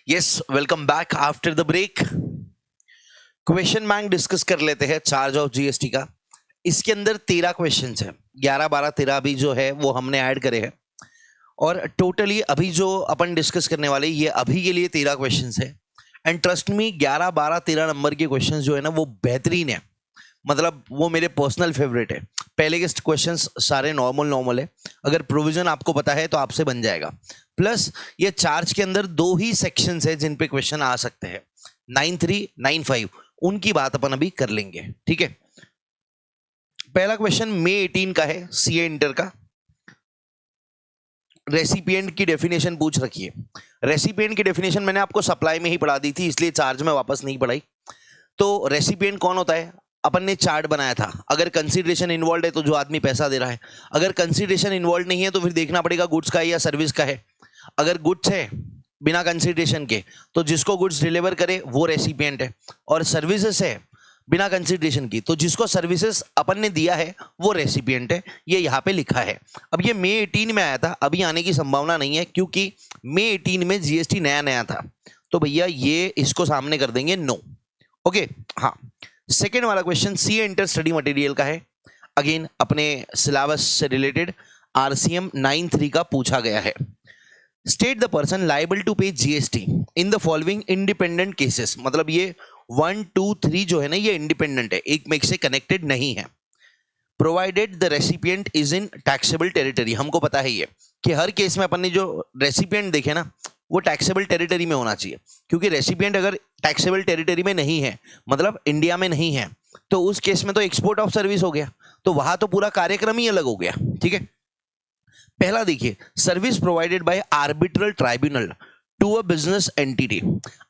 Yes, welcome back after the break. Question bank discuss कर लेते हैं चार्ज ऑफ जीएसटी का। इसके अंदर 13 क्वेश्चंस हैं, 11 12 13 भी जो है वो हमने ऐड करे हैं और टोटली अभी जो अपन डिस्कस करने वाले ये अभी के लिए 13 क्वेश्चंस है। एंड ट्रस्ट मी 11 12 13 नंबर के क्वेश्चंस जो है ना वो बेहतरीन है, मतलब वो मेरे पर्सनल फेवरेट है। पहले के क्वेश्चंस सारे नॉर्मल है, अगर प्रोविजन आपको पता है तो आपसे बन जाएगा। प्लस ये चार्ज के अंदर 2 ही सेक्शंस है जिन पे क्वेश्चन आ सकते हैं, 9.3 9.5, उनकी बात अपन अभी कर लेंगे। ठीक है, पहला क्वेश्चन मई 18 का है, सीए इंटर का। रेसिपिएंट की डेफिनेशन पूछ रखी है। रेसिपिएंट की डेफिनेशन मैंने आपको सप्लाई में ही पढ़ा दी थी, इसलिए चार्ज में वापस नहीं पढ़ाई। तो रेसिपिएंट कौन होता है, अपन ने चार्ट बनाया था। अगर कंसीडरेशन इन्वॉल्व है तो जो आदमी पैसा दे रहा है, अगर कंसीडरेशन इन्वॉल्व नहीं है तो फिर देखना पड़ेगा गुड्स का है या सर्विस का है। अगर गुड्स है बिना कंसीडरेशन के तो जिसको गुड्स डिलीवर करे वो रेसिपिएंट है, और सर्विसेज है बिना कंसीडरेशन की तो जिसको सर्विसेज अपन ने दिया है वो रेसिपिएंट है। ये यहाँ पे लिखा है। अब ये मई 18 में आया था, अभी आने की संभावना नहीं है क्योंकि मई 18 में जीएसटी नया था। तो भैया ये इसको सामने कर देंगे नो। ओके, हाँ। सेकेंड वाला question CA inter study material का है। अगेन अपने सिलेबस से रिलेटेड आरसीएम 9.3 का पूछा गया है। State the person liable to pay GST in the following independent cases. मतलब ये 1 2 3 जो है ना ये इंडिपेंडेंट है, एक में से कनेक्टेड नहीं है। Provided the recipient is in taxable territory. हमको पता है ये कि हर केस में अपन ने जो रेसिपिएंट देखे ना वो टैक्सेबल टेरिटरी में होना चाहिए, क्योंकि रेसिपिएंट अगर टैक्सेबल टेरिटरी में नहीं है मतलब इंडिया में नहीं है तो उस केस में तो एक्सपोर्ट ऑफ सर्विस हो गया, तो वहां तो पूरा कार्यक्रम ही अलग हो गया। ठीक है, पहला देखिए, service provided by arbitral tribunal to a business entity.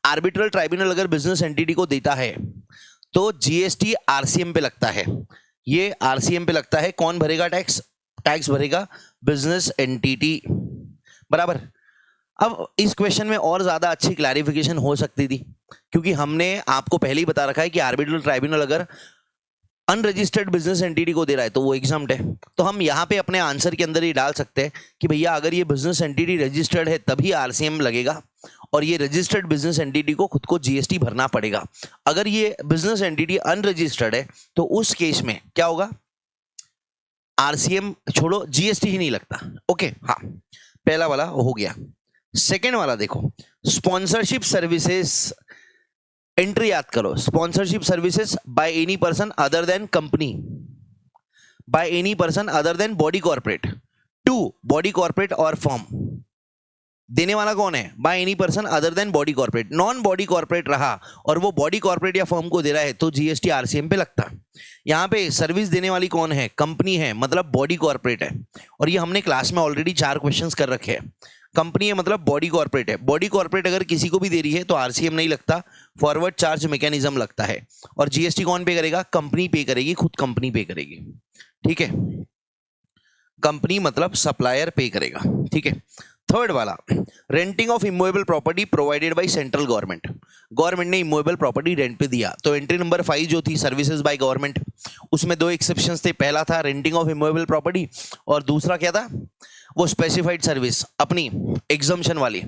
Arbitral tribunal अगर बिजनेस एंटिटी को देता है तो जीएसटी आरसीएम पे लगता है। ये आरसीएम पे लगता है, कौन भरेगा टैक्स? टैक्स भरेगा बिजनेस एंटिटी, बराबर। अब इस क्वेश्चन में और ज्यादा अच्छी क्लैरिफिकेशन हो सकती थी, क्योंकि हमने आपको पहले ही बता रखा है कि आर्बिट्रल ट्राइब्यूनल अगर अनरजिस्टर्ड बिजनेस एंटिटी को दे रहा है तो वो एग्जम्प्ट है। तो हम यहाँ पे अपने आंसर के अंदर ही डाल सकते हैं कि भैया अगर ये बिजनेस एंटिटी रजिस्टर्ड है तभी आरसीएम लगेगा, और ये रजिस्टर्ड बिजनेस एंटिटी को खुद को जीएसटी भरना पड़ेगा। अगर ये बिजनेस एंटिटी अनरजिस्टर्ड है तो उस केस में क्या होगा, आरसीएम छोड़ो, जीएसटी ही नहीं लगता। ओके, हाँ, पहला वाला हो गया। सेकेंड वाला देखो, स्पॉन्सरशिप सर्विसेज एंट्री याद करो। Sponsorship services by any person other than company, by any person other than body corporate to body corporate और फर्म। देने वाला कौन है? By any person other than body corporate. Non body corporate रहा और वो बॉडी कॉर्पोरेट या firm को दे रहा है तो जीएसटी आरसीएम पे लगता है। यहाँ पे सर्विस देने वाली कौन है? कंपनी है, मतलब बॉडी कॉर्पोरेट है। और ये हमने क्लास में ऑलरेडी 4 क्वेश्चंस कर रखे हैं। कंपनी है मतलब बॉडी कॉर्पोरेट है। बॉडी कॉर्पोरेट अगर किसी को भी दे रही है तो आरसीएम नहीं लगता, फॉरवर्ड चार्ज मैकेनिज्म लगता है। और जीएसटी कौन पे करेगा? कंपनी पे करेगी, खुद कंपनी पे करेगी। ठीक है, कंपनी मतलब सप्लायर पे करेगा। ठीक है, थर्ड वाला, renting of immovable property provided by central government. Government ने इमूवेबल प्रॉपर्टी रेंट पे दिया, तो एंट्री नंबर 5 जो थी सर्विसेज बाय गवर्नमेंट, उसमें 2 एक्सेप्शंस थे। पहला था रेंटिंग ऑफ इमूवेबल प्रॉपर्टी और दूसरा क्या था? वो स्पेसिफाइड सर्विस अपनी एग्जम्पशन वाली,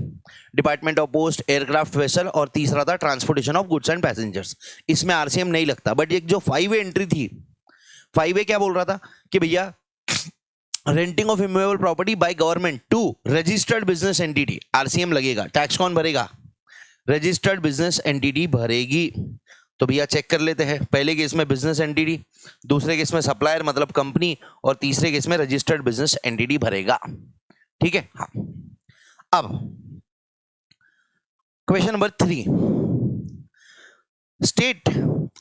department of post, aircraft vessel, और तीसरा था transportation of goods and passengers. इसमें आरसीएम नहीं लगता। बट एक जो 5A एंट्री थी, 5A क्या बोल रहा था कि भैया renting of immovable property by government to registered business entity, RCM लगेगा। टैक्स कौन भरेगा? रजिस्टर्ड बिजनेस एंटिटी भरेगी। तो भैया चेक कर लेते हैं, पहले केस में बिजनेस एंटिटी, दूसरे केस में सप्लायर मतलब कंपनी, और तीसरे केस में रजिस्टर्ड बिजनेस एंटिटी भरेगा। ठीक है, हाँ। अब क्वेश्चन नंबर 3, स्टेट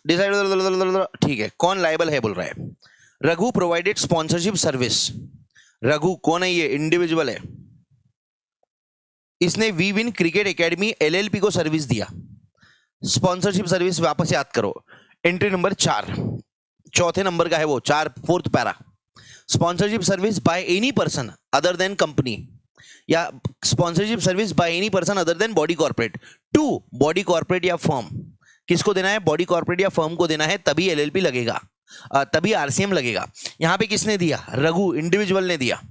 डिसाइड। ठीक है, कौन लायबल है बोल रहा है? Raghu provided sponsorship service. Raghu कौन है? ये इंडिविजुअल है। इसने we win cricket academy LLP को सर्विस दिया। स्पॉन्सरशिप सर्विस वापस याद करो, एंट्री नंबर 4, चौथे नंबर का है वो, 4th para. Sponsorship service by any person other than company, या sponsorship service by any person other than body corporate to body corporate या फर्म। किसको देना है? बॉडी कॉर्पोरेट या फर्म को देना है, तभी एलएलपी लगेगा, तभी आरसीएम लगेगा। यहां पे किसने दिया? रघु इंडिविजुअल ने दिया।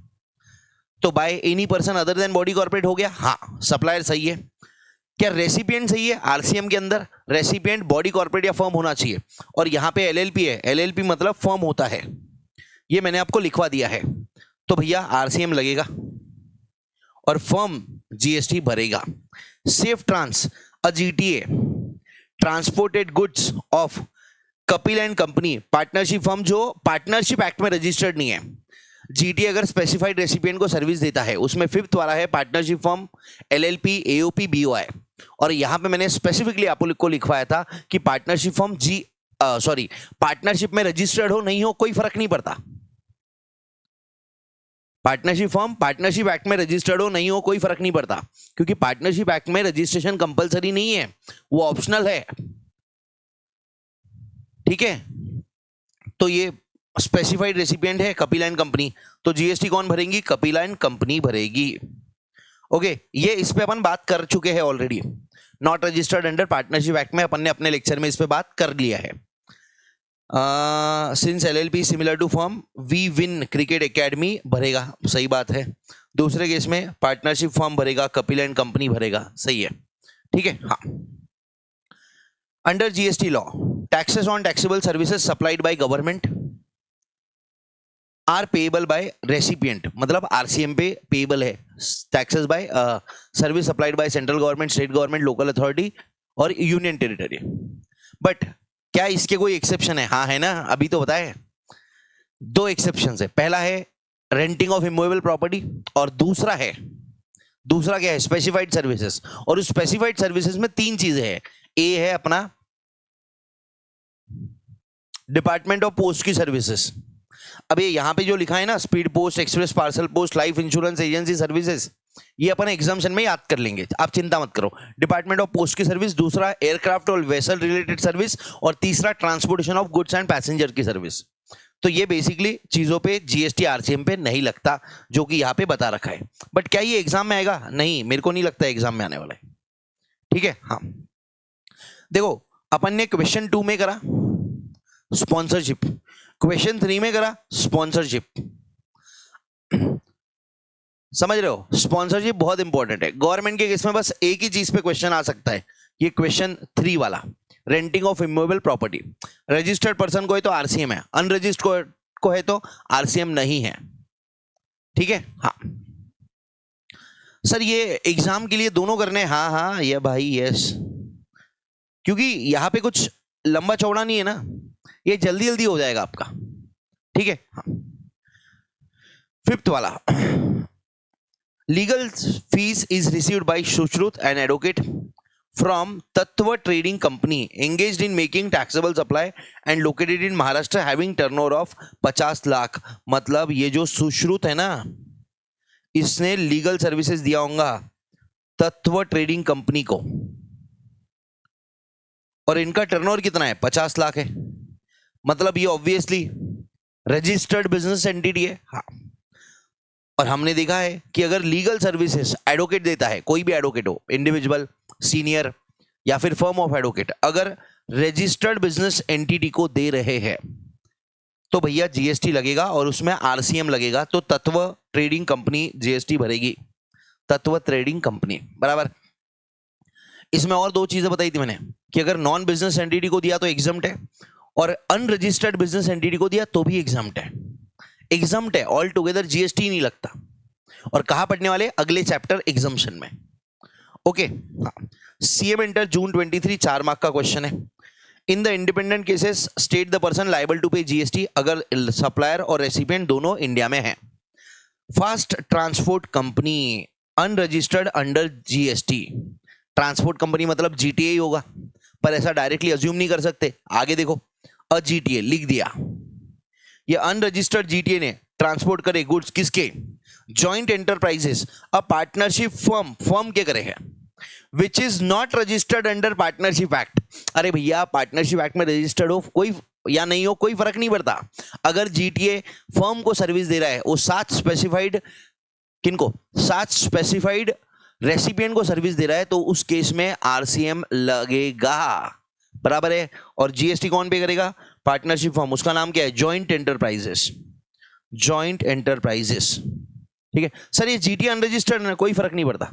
तो bye any person other than body corporate हो गया, हाँ, सप्लायर सही है। क्या रेसिपिएंट सही है? आरसीएम के अंदर रेसिपिएंट बॉडी कॉर्पोरेट या फर्म होना चाहिए, और यहां पे एलएलपी है, एलएलपी मतलब फर्म होता है, ये मैंने आपको लिखवा दिया है। तो भैया आरसीएम लगेगा और फर्म जीएसटी भरेगा। Safe trans a GTA transported goods of Kapil and company partnership firm जो पार्टनरशिप एक्ट में रजिस्टर्ड नहीं है। जीटीए अगर स्पेसिफाइड रेसिपिएंट को सर्विस देता है, उसमें फिफ्थ वाला है partnership firm, LLP, AOP, BOI. और यहां पे मैंने स्पेसिफिकली आपको लिखवाया था कि पार्टनरशिप फर्म पार्टनरशिप में रजिस्टर्ड हो नहीं हो कोई फर्क नहीं पड़ता। पार्टनरशिप फर्म पार्टनरशिप एक्ट में रजिस्टर्ड हो नहीं हो कोई फर्क नहीं पड़ता, क्योंकि पार्टनरशिप एक्ट में रजिस्ट्रेशन कंपलसरी नहीं है, वो ऑप्शनल है। ठीक है, तो ये स्पेसिफाइड रेसिपिएंट है कपिल एंड कंपनी, तो जीएसटी कौन भरेंगी? कपिल एंड कंपनी भरेगी। ओके, ये इस पे अपन बात कर चुके हैं already, not registered under partnership act में अपन ने अपने लेक्चर में इस पे बात कर लिया है। Since LLP similar to firm, we win cricket academy भरेगा, सही बात है। दूसरे केस में पार्टनरशिप फर्म भरेगा, कपिल एंड कंपनी भरेगा, सही है। ठीक है, हाँ। Under GST law, taxes on taxable services supplied by government are payable by recipient, मतलब आरसीएम पे पेएबल है taxes by service supplied by central government, state government, local authority और यूनियन टेरिटरी। बट क्या इसके कोई एक्सेप्शन है? हाँ है ना, अभी तो बताए। दो एक्सेप्शन है, पहला है रेंटिंग ऑफ इमूवेबल प्रॉपर्टी और दूसरा क्या है? Specified services. और उस स्पेसिफाइड सर्विसेज में तीन चीजें हैं। ए है अपना डिपार्टमेंट ऑफ पोस्ट की सर्विसेज। अब ये यहां पे जो लिखा है ना, speed post, express parcel post, life insurance agency services, ये अपन एग्जाम्शन में याद कर लेंगे, आप चिंता मत करो। डिपार्टमेंट ऑफ पोस्ट की सर्विस, दूसरा एयरक्राफ्ट और वेसल रिलेटेड सर्विस, और तीसरा transportation of goods and passenger की सर्विस। तो ये बेसिकली चीजों पे जीएसटी आरसीएम पे नहीं लगता, जो कि यहाँ पे बता रखा है। बट क्या ये एग्जाम में आएगा? नहीं, मेरे को नहीं लगता एग्जाम में आने वाला है। ठीक है, हाँ। देखो, अपन ने क्वेश्चन 2 में करा स्पॉन्सरशिप, क्वेश्चन 3 में करा स्पॉन्सरशिप। समझ रहे हो? स्पॉन्सरशिप बहुत इंपॉर्टेंट है। गवर्नमेंट के केस में बस एक ही चीज पे क्वेश्चन आ सकता है, ये क्वेश्चन 3 वाला, renting of immovable property. Registered person को है तो आरसीएम है, अनरजिस्टर्ड को है तो आरसीएम नहीं है। ठीक है, हाँ। सर ये एग्जाम के लिए दोनों करने? हाँ हाँ ये भाई, यस, क्योंकि यहां पे कुछ लंबा चौड़ा नहीं है ना, ये जल्दी जल्दी हो जाएगा आपका। ठीक है, हाँ। फिफ्थ वाला, legal fees is received by Sushrut and advocate from Tatva trading company engaged in making taxable supply and located in Maharashtra having turnover of 50 lakh. मतलब ये जो सुश्रुत है ना, इसने लीगल सर्विसेज दिया होगा तत्व ट्रेडिंग कंपनी को, और इनका टर्नओवर कितना है? 50 लाख है। मतलब ये ऑब्वियसली रजिस्टर्ड बिजनेस एंटिटी है। हाँ, और हमने देखा है कि अगर लीगल सर्विसेज एडवोकेट देता है, कोई भी एडवोकेट हो, इंडिविजुअल, सीनियर या फिर फर्म ऑफ एडवोकेट, अगर रजिस्टर्ड बिजनेस एंटिटी को दे रहे हैं तो भैया जीएसटी लगेगा और उसमें आरसीएम लगेगा। तो तत्व ट्रेडिंग कंपनी जीएसटी भरेगी, तत्व ट्रेडिंग कंपनी, बराबर। इसमें और दो चीजें बताई थी मैंने कि अगर नॉन बिजनेस एंटिटी को दिया तो एग्जम्प्ट है, और अनरजिस्टर्ड बिजनेस एंटिटी को दिया तो भी एग्जम्प्ट है। एग्जम्प्ट है, ऑल टुगेदर जीएसटी नहीं लगता। और कहां पढ़ने वाले? अगले चैप्टर एग्जम्पशन में। ओके, हाँ। सीएम एंटर जून 23, 4 मार्क का क्वेश्चन है। In the independent cases state the person liable to pay GST, अगर सप्लायर और रेसिपिएंट दोनों इंडिया में हैं। Fast transport company unregistered under GST. Transport company मतलब जीटीए ही होगा, पर ऐसा डायरेक्टली अज्यूम नहीं कर सकते। आगे देखो, अ जीटीए लिख दिया, ये अनरजिस्टर्ड जीटीए ने ट्रांसपोर्ट करे गुड्स किसके? जॉइंट एंटरप्राइजेस, अ पार्टनरशिप फर्म, फर्म के करे है, which is not registered under partnership act. अरे भैया पार्टनरशिप एक्ट में रजिस्टर्ड हो कोई या नहीं हो कोई फर्क नहीं पड़ता। अगर जीटीए फर्म को सर्विस दे रहा है, वो 7 स्पेसिफाइड, किनको? 7 स्पेसिफाइड रेसिपिएंट को सर्विस दे रहा है, तो उस केस में आरसीएम लगेगा, बराबर है। और जीएसटी कौन पे करेगा? पार्टनरशिप फर्म, उसका नाम क्या है? Joint enterprises, joint enterprises. ठीक है सर, ये जीटी अनरजिस्टर्ड है, कोई फर्क नहीं पड़ता।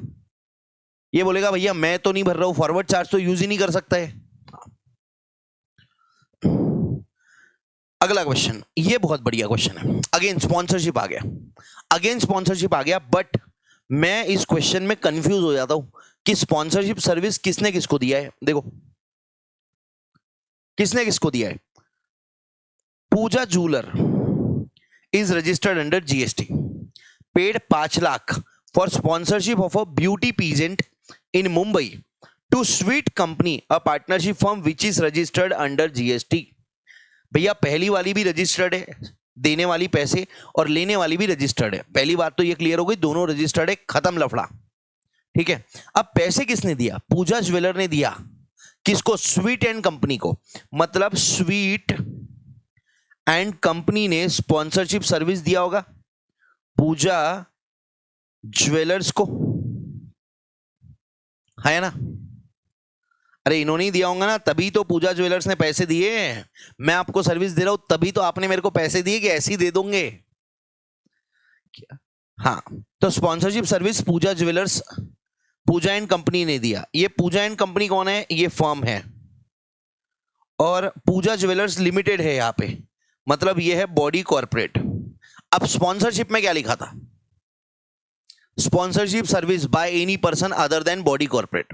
ये बोलेगा भैया मैं तो नहीं भर रहा हूं, फॉरवर्ड चार्ज तो यूज ही नहीं कर सकता है। अगला क्वेश्चन, ये बहुत बढ़िया क्वेश्चन है। अगेन स्पॉन्सरशिप आ गया, अगेन स्पॉन्सरशिप आ गया, बट मैं इस क्वेश्चन में कंफ्यूज हो जाता हूं कि स्पॉन्सरशिप सर्विस किसने किसको दिया है। देखो किसने किसको दिया है। Pooja jeweller is registered under GST, paid 5 lakh for sponsorship of a beauty pageant in Mumbai to sweet company, a partnership firm which is registered under GST. भैया पहली वाली भी रजिस्टर्ड है, देने वाली पैसे और लेने वाली भी रजिस्टर्ड है। पहली बात तो ये क्लियर हो गई, दोनों रजिस्टर्ड है, खत्म लफड़ा। ठीक है, अब पैसे किसने दिया? पूजा ज्वेलर ने दिया। किसको? स्वीट एंड कंपनी को। मतलब स्वीट एंड कंपनी ने स्पॉन्सरशिप सर्विस दिया होगा पूजा ज्वेलर्स को, है ना? अरे इन्होंने ही दिया होगा ना, तभी तो पूजा ज्वेलर्स ने पैसे दिए। मैं आपको सर्विस दे रहा हूं तभी तो आपने मेरे को पैसे दिए कि ऐसे ही दे दोगे क्या? हाँ, तो sponsorship service Pooja jewellers, Pooja and company ने दिया। ये पूजा एंड कंपनी कौन है? ये फर्म है, और पूजा ज्वेलर्स लिमिटेड है यहां पे, मतलब ये है बॉडी कॉर्पोरेट। अब स्पॉन्सरशिप में क्या लिखा था? Sponsorship service by any person other than body corporate,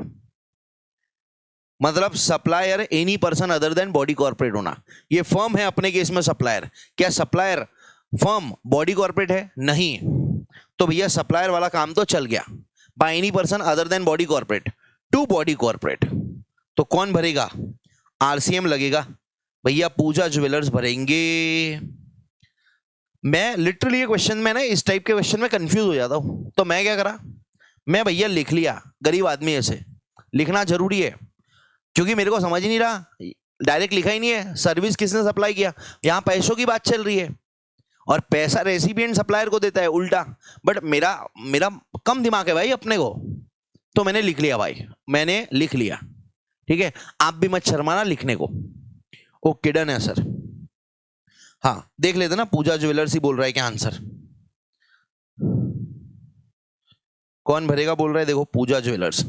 मतलब supplier any person other than body corporate होना। ये फर्म है अपने केस में सप्लायर। क्या सप्लायर फर्म बॉडी कॉर्पोरेट है? नहीं। तो भैया सप्लायर वाला काम तो चल गया। By any person other than body corporate to body corporate, तो कौन भरेगा? आरसीएम लगेगा भैया, पूजा ज्वेलर्स भरेंगे। मैं लिटरली ये क्वेश्चन में ना, इस टाइप के क्वेश्चन में कंफ्यूज हो जाता हूं, तो मैं क्या करा, मैं भैया लिख लिया। गरीब आदमी ऐसे लिखना जरूरी है, क्योंकि मेरे को समझ ही नहीं रहा, डायरेक्ट लिखा ही नहीं है सर्विस किसने सप्लाई किया। यहां पैसों की बात चल रही है और पैसा रेसिपिएंट सप्लायर को देता है उल्टा। बट मेरा कम दिमाग है भाई अपने को, तो मैंने लिख लिया भाई, मैंने लिख लिया। ठीक है, आप भी मत शर्माना लिखने को। ओके डन है सर। हाँ देख लेते ना, पूजा ज्वेलर्स ही बोल रहा है क्या आंसर? कौन भरेगा बोल रहा है? देखो पूजा ज्वेलर्स।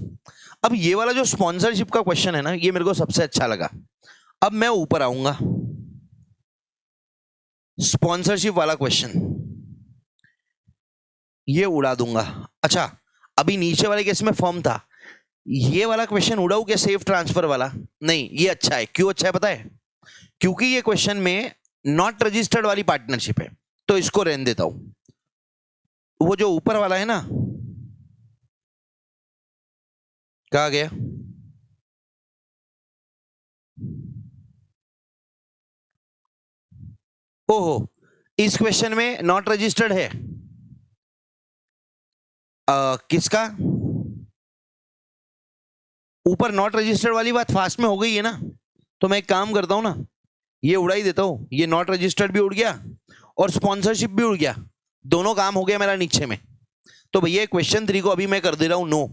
अब ये वाला जो स्पॉन्सरशिप का क्वेश्चन है ना, ये मेरे को सबसे अच्छा लगा। अब मैं ऊपर आऊंगा, स्पॉन्सरशिप वाला क्वेश्चन ये उड़ा दूंगा। अच्छा, अभी नीचे वाले केस में फर्म था, ये वाला क्वेश्चन उड़ाऊं क्या? सेफ ट्रांसफर वाला? नहीं, ये अच्छा है। क्यों अच्छा है पता है? क्योंकि ये क्वेश्चन में नॉट रजिस्टर्ड वाली पार्टनरशिप है, तो इसको रहने देता हूं। वो जो ऊपर वाला है ना, कहा गया? ओहो, इस क्वेश्चन में नॉट रजिस्टर्ड है। किसका? ऊपर नॉट रजिस्टर्ड वाली बात फास्ट में हो गई है ना, तो मैं एक काम करता हूं ना, ये उड़ा ही देता हूं। ये नॉट रजिस्टर्ड भी उड़ गया और स्पॉन्सरशिप भी उड़ गया, दोनों काम हो गया मेरा नीचे में। तो भैया क्वेश्चन 3 को अभी मैं कर दे रहा हूं नो।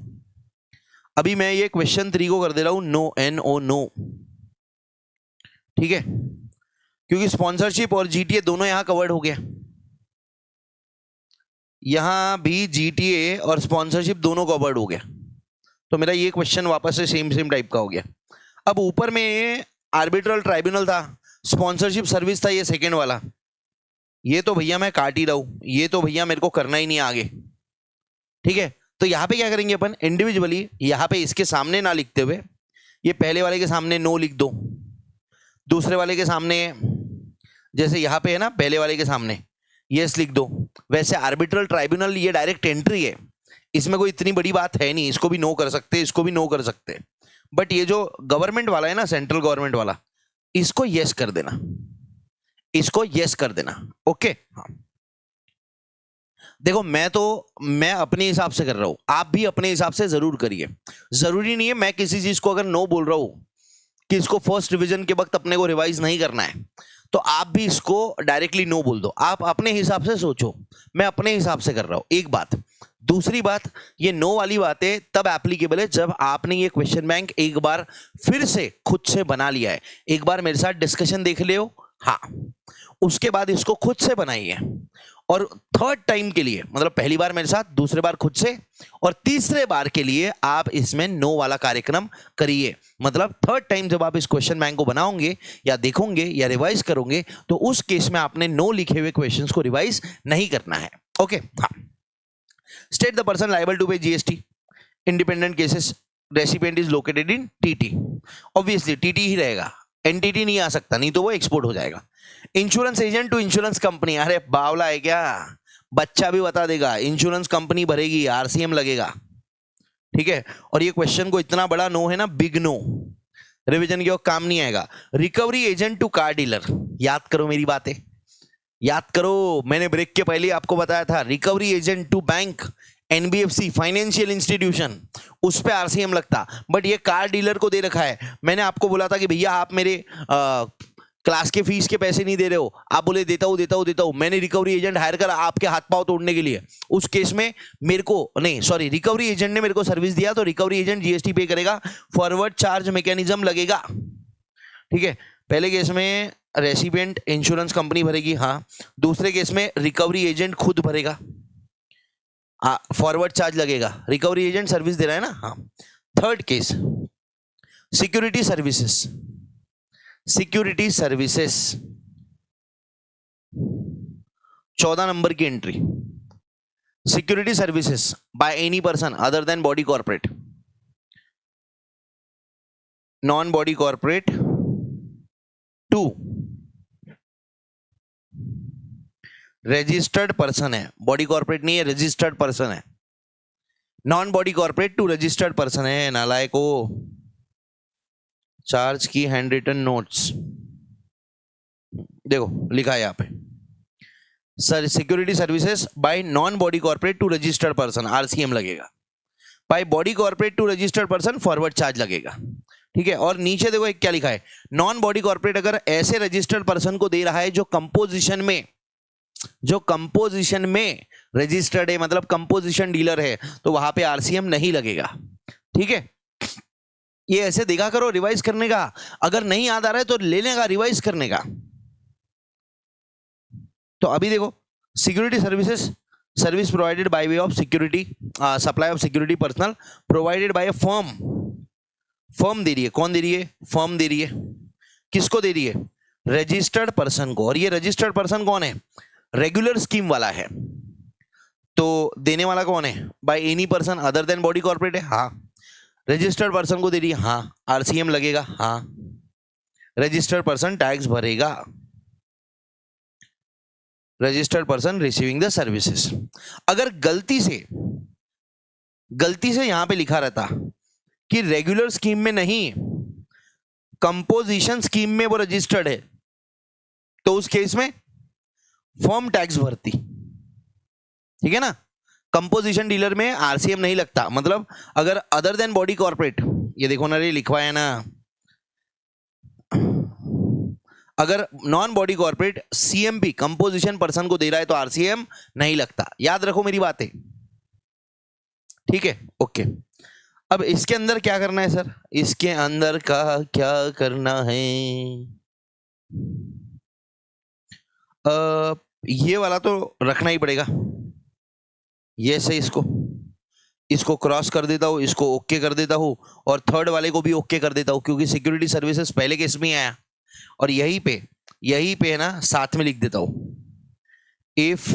अभी मैं ये क्वेश्चन 3 को कर दे रहा हूं नो, NO नो। ठीक है, क्योंकि स्पॉन्सरशिप और जीटीए दोनों यहां कवर्ड हो गया, यहां भी जीटीए और स्पॉन्सरशिप दोनों कवर्ड हो गया, तो मेरा ये क्वेश्चन वापस से सेम टाइप का हो गया। अब ऊपर में आर्बिट्रल ट्राइब्यूनल था, स्पॉन्सरशिप सर्विस था ये सेकंड वाला, ये तो भैया मैं काट ही रहा हूं, ये तो भैया मेरे को करना ही नहीं आगे। ठीक है, तो यहां पे क्या करेंगे अपन? इंडिविजुअली यहां पे इसके सामने ना लिखते हुए, ये पहले वाले के सामने नो लिख दो, दूसरे वाले के सामने जैसे यहां पे है ना, पहले वाले के सामने यस लिख दो। वैसे आर्बिट्रल ट्राइब्यूनल ये डायरेक्ट एंट्री है, इसमें कोई इतनी बड़ी बात है नहीं, इसको भी नो कर सकते, इसको भी नो कर सकते। बट ये जो गवर्नमेंट वाला है ना, सेंट्रल गवर्नमेंट वाला, इसको यस कर देना, इसको यस कर देना। ओके हाँ, देखो मैं अपने हिसाब से कर रहा हूं, आप भी अपने हिसाब से जरूर करिए। जरूरी नहीं है मैं किसी चीज को अगर नो बोल रहा हूं कि इसको फर्स्ट रिवीजन के वक्त अपने को रिवाइज नहीं करना है, तो आप भी इसको डायरेक्टली नो बोल दो। आप अपने हिसाब से सोचो, मैं अपने हिसाब से कर रहा हूं, एक बात। दूसरी बात, ये नो वाली बातें तब एप्लीकेबल है जब आपने ये क्वेश्चन बैंक एक बार फिर से खुद से बना लिया है, एक बार मेरे साथ डिस्कशन देख लियो, हाँ, उसके बाद इसको खुद से बनाइए और थर्ड टाइम के लिए, मतलब पहली बार मेरे साथ, दूसरे बार खुद से, और तीसरे बार के लिए आप इसमें नो वाला कार्यक्रम करिए। मतलब थर्ड टाइम जब आप इस क्वेश्चन बैंक को बनाओगे या देखोगे या रिवाइज करोगे तो उस केस में आपने नो लिखे हुए क्वेश्चंस को रिवाइज नहीं करना है। ओके, हाँ। State the person liable to pay GST, independent cases, recipient is located in TT. Obviously TT ही रहेगा, एनटीटी नहीं आ सकता, नहीं तो वो एक्सपोर्ट हो जाएगा। Insurance agent to insurance company, अरे बावला है क्या, बच्चा भी बता देगा। इंश्योरेंस कंपनी भरेगी, आरसीएम लगेगा, ठीक है। और ये क्वेश्चन को इतना बड़ा नो है ना, बिग नो, रिवीजन के काम नहीं आएगा। Recovery agent to car dealer, याद करो मेरी बातें, याद करो, मैंने ब्रेक के पहले आपको बताया था। Recovery agent to bank, NBFC, financial institution, उस पे आरसीएम लगता, बट ये कार डीलर को दे रखा है। मैंने आपको बोला था कि भैया आप मेरे क्लास के फीस के पैसे नहीं दे रहे हो, आप बोले देता हूं, मैंने रिकवरी एजेंट हायर करा आपके हाथ पांव तोड़ने के लिए। उस केस में मेरे को नहीं, सॉरी, रिकवरी एजेंट ने मेरे को सर्विस दिया तो रिकवरी एजेंट जीएसटी पे करेगा, फॉरवर्ड चार्ज मैकेनिज्म लगेगा, ठीक है। पहले केस में रेसिपिएंट इंश्योरेंस कंपनी भरेगी, हाँ। दूसरे केस में रिकवरी एजेंट खुद भरेगा, फॉरवर्ड चार्ज लगेगा, रिकवरी एजेंट सर्विस दे रहा है ना, हाँ। Third case security services, security services 14 number की entry, security services by any person other than body corporate, non body corporate to registered person है, बॉडी कॉर्पोरेट नहीं है, रजिस्टर्ड पर्सन है। Non body corporate to registered person है, नालायको। Charge की hand written notes देखो लिखा है यहाँ पे, sir security services bye non body corporate to registered person, RCM लगेगा। By body corporate to registered person forward charge लगेगा, ठीक है। और नीचे देखो एक क्या लिखा है, नॉन बॉडी कॉर्पोरेट अगर ऐसे रजिस्टर्ड पर्सन को दे रहा है जो कंपोजिशन में रजिस्टर्ड है, मतलब कंपोजिशन डीलर है, तो वहां पे आरसीएम नहीं लगेगा, ठीक है। ये ऐसे देखा करो, रिवाइज करने का, अगर नहीं याद आ रहा है तो लेने का, रिवाइज करने का। तो अभी देखो, security services, service provided by way of security, supply of security personal provided by a firm, firm दे रही है, कौन दे रही है, फर्म दे रही है। किसको दे रही है, रजिस्टर्ड पर्सन को। और ये रजिस्टर्ड पर्सन कौन है, रेगुलर स्कीम वाला है। तो देने वाला कौन है, by any person other than body corporate है, हाँ। रजिस्टर्ड पर्सन को दे रही है, हाँ। आरसीएम लगेगा, हाँ। रजिस्टर्ड पर्सन टैक्स भरेगा, registered person receiving the services. अगर गलती से यहां पे लिखा रहता कि रेगुलर स्कीम में नहीं, कंपोजिशन स्कीम में वो रजिस्टर्ड है, तो उस केस में फर्म टैक्स भरती, ठीक है ना। कंपोजिशन डीलर में आरसीएम नहीं लगता, मतलब अगर अदर देन बॉडी कॉर्पोरेट, ये देखो ना, ये लिखवा है ना, अगर non body corporate CMP composition person को दे रहा है तो आरसीएम नहीं लगता। याद रखो मेरी बातें, ठीक है, ओके। अब इसके अंदर क्या करना है सर, इसके अंदर का क्या करना है, ये वाला तो रखना ही पड़ेगा, ये से इसको क्रॉस कर देता हूं, इसको ओके कर देता हूं, और थर्ड वाले को भी ओके कर देता हूं, क्योंकि सिक्योरिटी सर्विसेज पहले केस में आया, और यहीं पे है ना, साथ में लिख देता हूं, if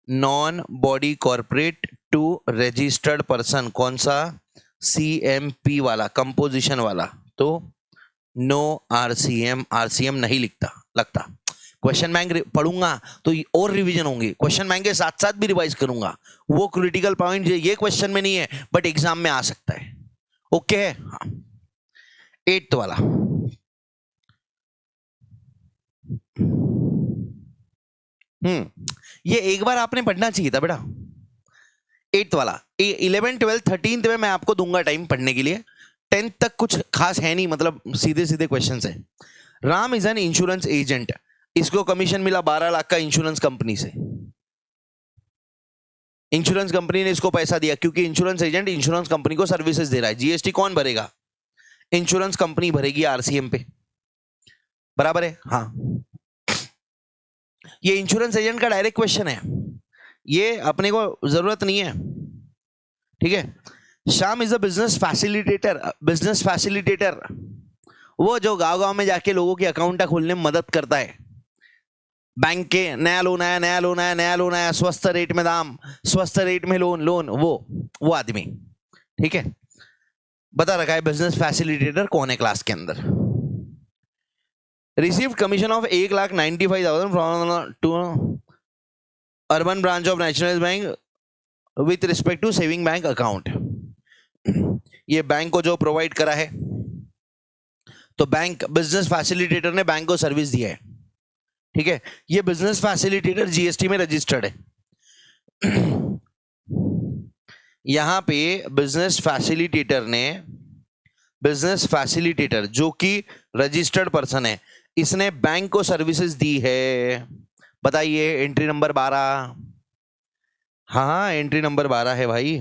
non body corporate to registered person, कौन सा, सीएमपी वाला, कंपोजिशन वाला, तो नो आरसीएम, आरसीएम नहीं लगता। क्वेश्चन बैंक पढ़ूंगा तो और रिवीजन होंगे, क्वेश्चन बैंक के साथ साथ भी रिवाइज करूंगा। वो क्रिटिकल पॉइंट ये क्वेश्चन में नहीं है बट एग्जाम में आ सकता है, ओके है, हाँ। 8th वाला, ये एक बार आपने पढ़ना चाहिए था बेटा। 8th वाला, 11, 12, 13 में मैं आपको दूंगा टाइम पढ़ने के लिए, 10th तक कुछ खास है नहीं, मतलब सीधे क्वेश्चन है। Ram is an insurance agent, इसको कमीशन मिला 12 लाख का इंश्योरेंस कंपनी से। इंश्योरेंस कंपनी ने इसको पैसा दिया, क्योंकि इंश्योरेंस एजेंट इंश्योरेंस कंपनी को सर्विसेज दे रहा है। जीएसटी कौन भरेगा, इंश्योरेंस कंपनी भरेगी आरसीएम पे, बराबर है, हाँ। ये इंश्योरेंस एजेंट का डायरेक्ट क्वेश्चन है, ये अपने को जरूरत नहीं है, ठीक है। Shyam is a business facilitator. Business facilitator वो जो गांव गांव में जाके लोगों के अकाउंट खोलने में मदद करता है, बैंक के नया लोन आया, नया लोन आया, नया लोन आया, स्वस्थ रेट में दाम, स्वस्थ रेट में लोन, वो आदमी, ठीक है। बता रखा है बिजनेस फैसिलिटेटर कौन है क्लास के अंदर। Received commission of 1,95,000 from two urban branch of nationalised bank with respect to saving bank account. ये बैंक को जो प्रोवाइड करा है, तो बैंक बिजनेस फैसिलिटेटर ने बैंक को सर्विस दिया है, ठीक है। ये बिजनेस फैसिलिटेटर जीएसटी में रजिस्टर्ड है। यहां पे बिजनेस फैसिलिटेटर जो कि रजिस्टर्ड पर्सन है, इसने बैंक को सर्विसेज दी है। बताइए एंट्री नंबर 12। हाँ एंट्री नंबर 12 है भाई।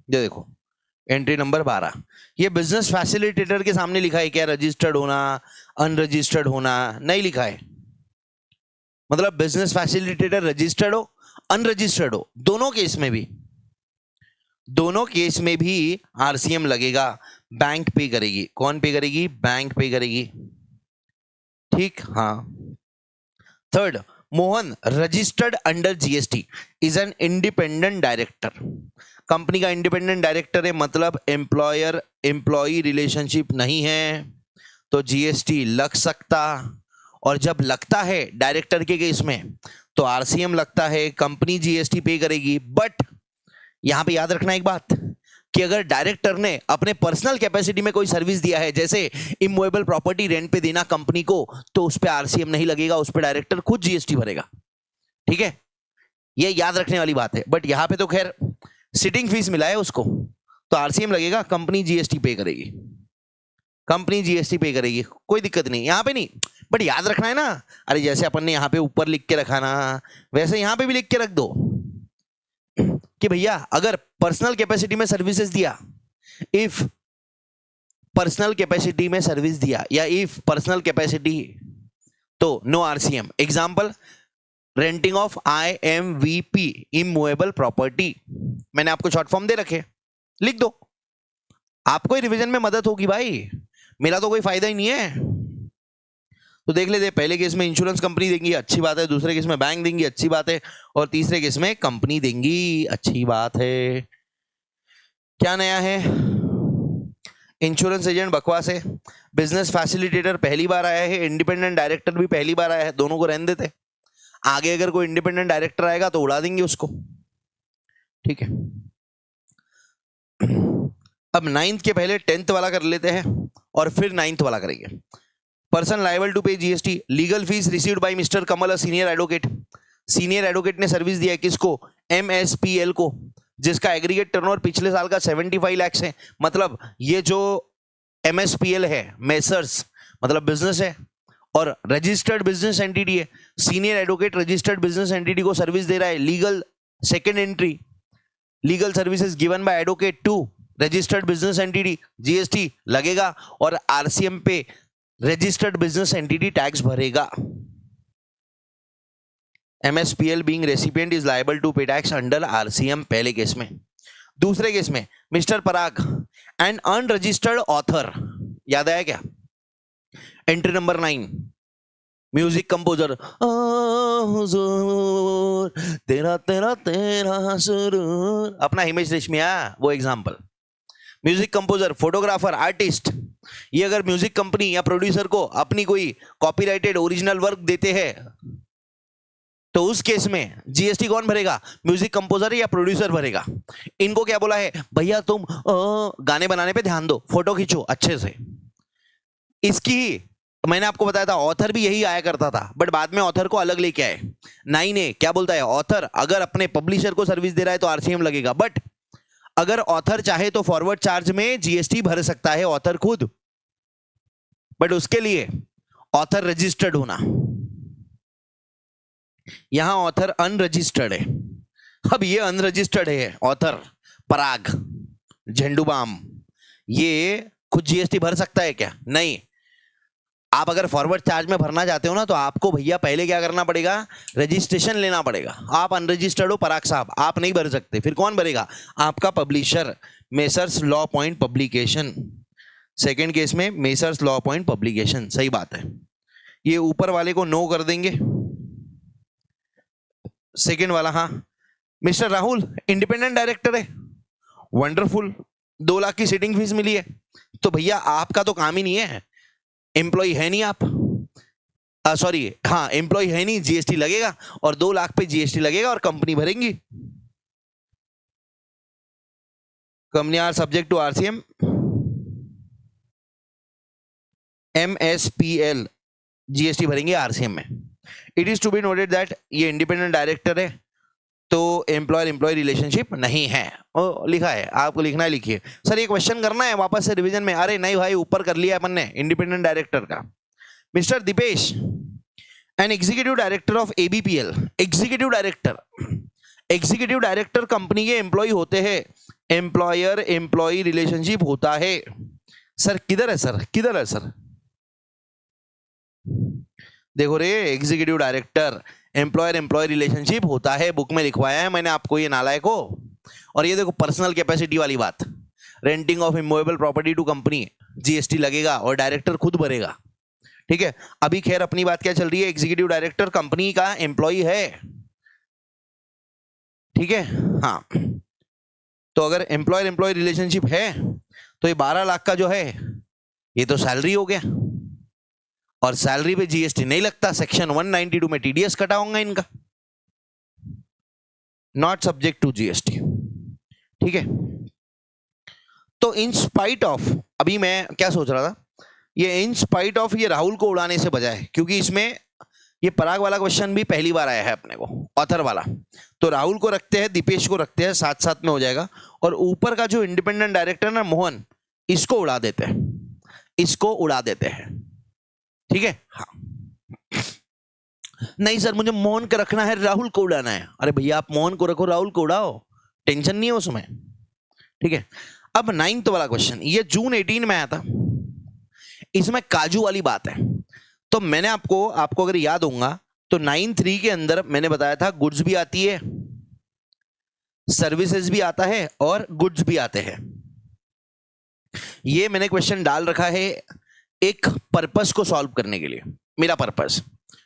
ये देखो एंट्री नंबर 12, ये बिजनेस फैसिलिटेटर के सामने लिखा है क्या? रजिस्टर्ड होना, अनरजिस्टर्ड होना नहीं लिखा है। मतलब बिजनेस फैसिलिटेटर रजिस्टर्ड हो, अनरजिस्टर्ड हो, दोनों केस में भी आरसीएम लगेगा। बैंक पे करेगी। कौन पे करेगी? बैंक पे करेगी, ठीक। हाँ। Third, Mohan registered under GST is an independent director. Company का इंडिपेंडेंट डायरेक्टर है, मतलब एम्प्लॉयर एम्प्लॉई रिलेशनशिप नहीं है, तो जीएसटी लग सकता। और जब लगता है डायरेक्टर के केस में तो आरसीएम लगता है, कंपनी जीएसटी पे करेगी। बट यहां पे याद रखना एक बात कि अगर डायरेक्टर ने अपने पर्सनल कैपेसिटी में कोई सर्विस दिया है, जैसे इमूवेबल प्रॉपर्टी रेंट पे देना कंपनी को, तो उस पर आरसीएम नहीं लगेगा, उस पर डायरेक्टर खुद जीएसटी भरेगा, ठीक है। ये याद रखने वाली बात है। बट यहां पे तो खैर सिटिंग फीस मिला है उसको, तो आरसीएम लगेगा, कंपनी जीएसटी पे करेगी, कंपनी जीएसटी पे करेगी, कोई दिक्कत नहीं, यहां पे नहीं। बट याद रखना है ना, अरे जैसे अपन ने यहां पे ऊपर लिख के रखा ना, वैसे यहां पे भी लिख के रख दो कि भैया अगर पर्सनल कैपेसिटी में सर्विसेज दिया, इफ पर्सनल कैपेसिटी में सर्विस दिया या इफ पर्सनल कैपेसिटी, तो no RCM. Example, renting of IMVP immovable property, मैंने आपको शॉर्ट फॉर्म दे रखे, लिख दो, आपको ही रिवीजन में मदद होगी भाई, मेरा तो कोई फायदा ही नहीं है। तो देख लेते, पहले केस में इंश्योरेंस कंपनी देंगी, अच्छी बात है। दूसरे केस में बैंक देंगी, अच्छी बात है। और तीसरे केस में कंपनी देंगी, अच्छी बात है। क्या नया है? इंश्योरेंस एजेंट बकवास है, बिजनेस फैसिलिटेटर पहली बार आया है, इंडिपेंडेंट डायरेक्टर भी पहली बार आया है, दोनों को रहने देते। आगे अगर कोई इंडिपेंडेंट डायरेक्टर आएगा तो उड़ा देंगे उसको, ठीक है। अब 9th के पहले 10th वाला कर लेते हैं और फिर 9th वाला करेंगे। Person liable to pay GST, legal fees received by mister Kamal, senior advocate. Senior advocate ने सर्विस दिया है किसको? MSPL को, जिसका एग्रीगेट टर्नओवर पिछले साल का 75 लाख है। मतलब ये जो MSPL है, मेसर्स मतलब बिजनेस है और रजिस्टर्ड बिजनेस एंटिटी है। Senior advocate registered business entity को सर्विस दे रहा है, legal second entry, legal services given by advocate to registered business entity, GST लगेगा और आरसीएम पे रजिस्टर्ड बिजनेस एंटिटी टैक्स भरेगा। MSPL being recipient is liable to pay tax under RCM, पहले case में। दूसरे केस में mister Parag and unregistered author, याद आया क्या? एंट्री नंबर 9, म्यूजिक कंपोजर, हुजूर तेरा तेरा तेरा सुरूर, अपना हिमेश रेशमिया, वो example. Music composer, photographer, artist, ये अगर म्यूजिक कंपनी या प्रोड्यूसर को अपनी कोई कॉपीराइटेड ओरिजिनल वर्क देते हैं, तो उस केस में जीएसटी कौन भरेगा? म्यूजिक कंपोजर या प्रोड्यूसर भरेगा। इनको क्या बोला है? भैया तुम गाने बनाने पे ध्यान दो, फोटो खींचो अच्छे से। इसकी मैंने आपको बताया था, ऑथर भी यही आया करता था, बट बाद में ऑथर को अलग लेके आए। 9A क्या बोलता है? ऑथर अगर अपने पब्लिशर को सर्विस दे रहा है तो आरसीएम लगेगा, बट अगर ऑथर चाहे तो फॉरवर्ड चार्ज में जीएसटी भर सकता है ऑथर खुद, बट उसके लिए ऑथर रजिस्टर्ड होना। यहां ऑथर अनरजिस्टर्ड है। अब ये अनरजिस्टर्ड है ऑथर पराग झंडूबाम, ये खुद जीएसटी भर सकता है क्या? नहीं। आप अगर फॉरवर्ड चार्ज में भरना चाहते हो ना, तो आपको भैया पहले क्या करना पड़ेगा, रजिस्ट्रेशन लेना पड़ेगा। आप अनरजिस्टर्ड हो पराग साहब, आप नहीं भर सकते। फिर कौन भरेगा, आपका publisher messrs law point publication. Second case में मेसर्स लॉ पॉइंट पब्लिकेशन, सही बात है। ये ऊपर वाले को नो कर देंगे, सेकंड वाला हाँ। मिस्टर राहुल इंडिपेंडेंट डायरेक्टर है, वंडरफुल, 2 लाख की सीटिंग फीस मिली है। तो भैया आपका तो काम ही नहीं है, एम्प्लॉय है नहीं आप, सॉरी हाँ एम्प्लॉय है नहीं, जीएसटी लगेगा और 2 लाख पे जीएसटी लगेगा और कंपनी भरेंगी। Company are subject to RCM MSPL, GST भरेंगे आरसीएम में। It is to be noted that ये इंडिपेंडेंट डायरेक्टर है, तो एम्प्लॉयर एम्प्लॉय रिलेशनशिप नहीं है। ओ लिखा है, आपको लिखना है, लिखिए। सर ये क्वेश्चन करना है वापस से रिवीजन में, अरे नहीं भाई ऊपर कर लिया अपन ने इंडिपेंडेंट डायरेक्टर का। Mister Deepesh an executive director of ABPL, executive director, executive director company के एम्प्लॉय होते हैं, एम्प्लॉयर एम्प्लॉय रिलेशनशिप होता है। सर किधर है, सर किधर है सर, देखो रे, executive director employer employee relationship होता है, बुक में लिखवाया है मैंने आपको, ये नालायक को। और ये देखो पर्सनल कैपेसिटी वाली बात, renting of immovable property to company, GST लगेगा और डायरेक्टर खुद भरेगा। ठीक है, अभी खैर अपनी बात क्या चल रही है, एग्जीक्यूटिव डायरेक्टर कंपनी का एम्प्लॉय है, ठीक है हाँ। तो अगर एम्प्लॉयर एम्प्लॉय रिलेशनशिप है तो ये 12 लाख का जो है ये तो सैलरी हो गया, और सैलरी पे जीएसटी नहीं लगता, सेक्शन 192 में टीडीएस कटा होगा इनका, नॉट सब्जेक्ट टू जीएसटी। ठीक है, तो इन स्पाइट ऑफ, अभी मैं क्या सोच रहा था, ये इन स्पाइट ऑफ ये राहुल को उड़ाने से बजाय, क्योंकि इसमें ये पराग वाला क्वेश्चन भी पहली बार आया है अपने को, ऑथर वाला, तो राहुल को रखते हैं, दीपेश को रखते हैं, साथ साथ में हो जाएगा। और ऊपर का जो इंडिपेंडेंट डायरेक्टर ना मोहन, इसको उड़ा देते हैं, इसको उड़ा देते हैं। ठीक है हाँ, नहीं सर मुझे मोहन का रखना है, राहुल को उड़ाना है। अरे भैया आप मोहन को रखो, राहुल को उड़ाओ, टेंशन नहीं है उसमें। ठीक है, अब 9th वाला क्वेश्चन, ये जून 18 में आया था, इसमें काजू वाली बात है। तो मैंने आपको अगर याद होगा तो 9.3 के अंदर मैंने बताया था गुड्स भी आती है, सर्विसेज भी आता है और गुड्स भी आते हैं। ये मैंने क्वेश्चन डाल रखा है एक पर्पस को सॉल्व करने के लिए, मेरा पर्पस।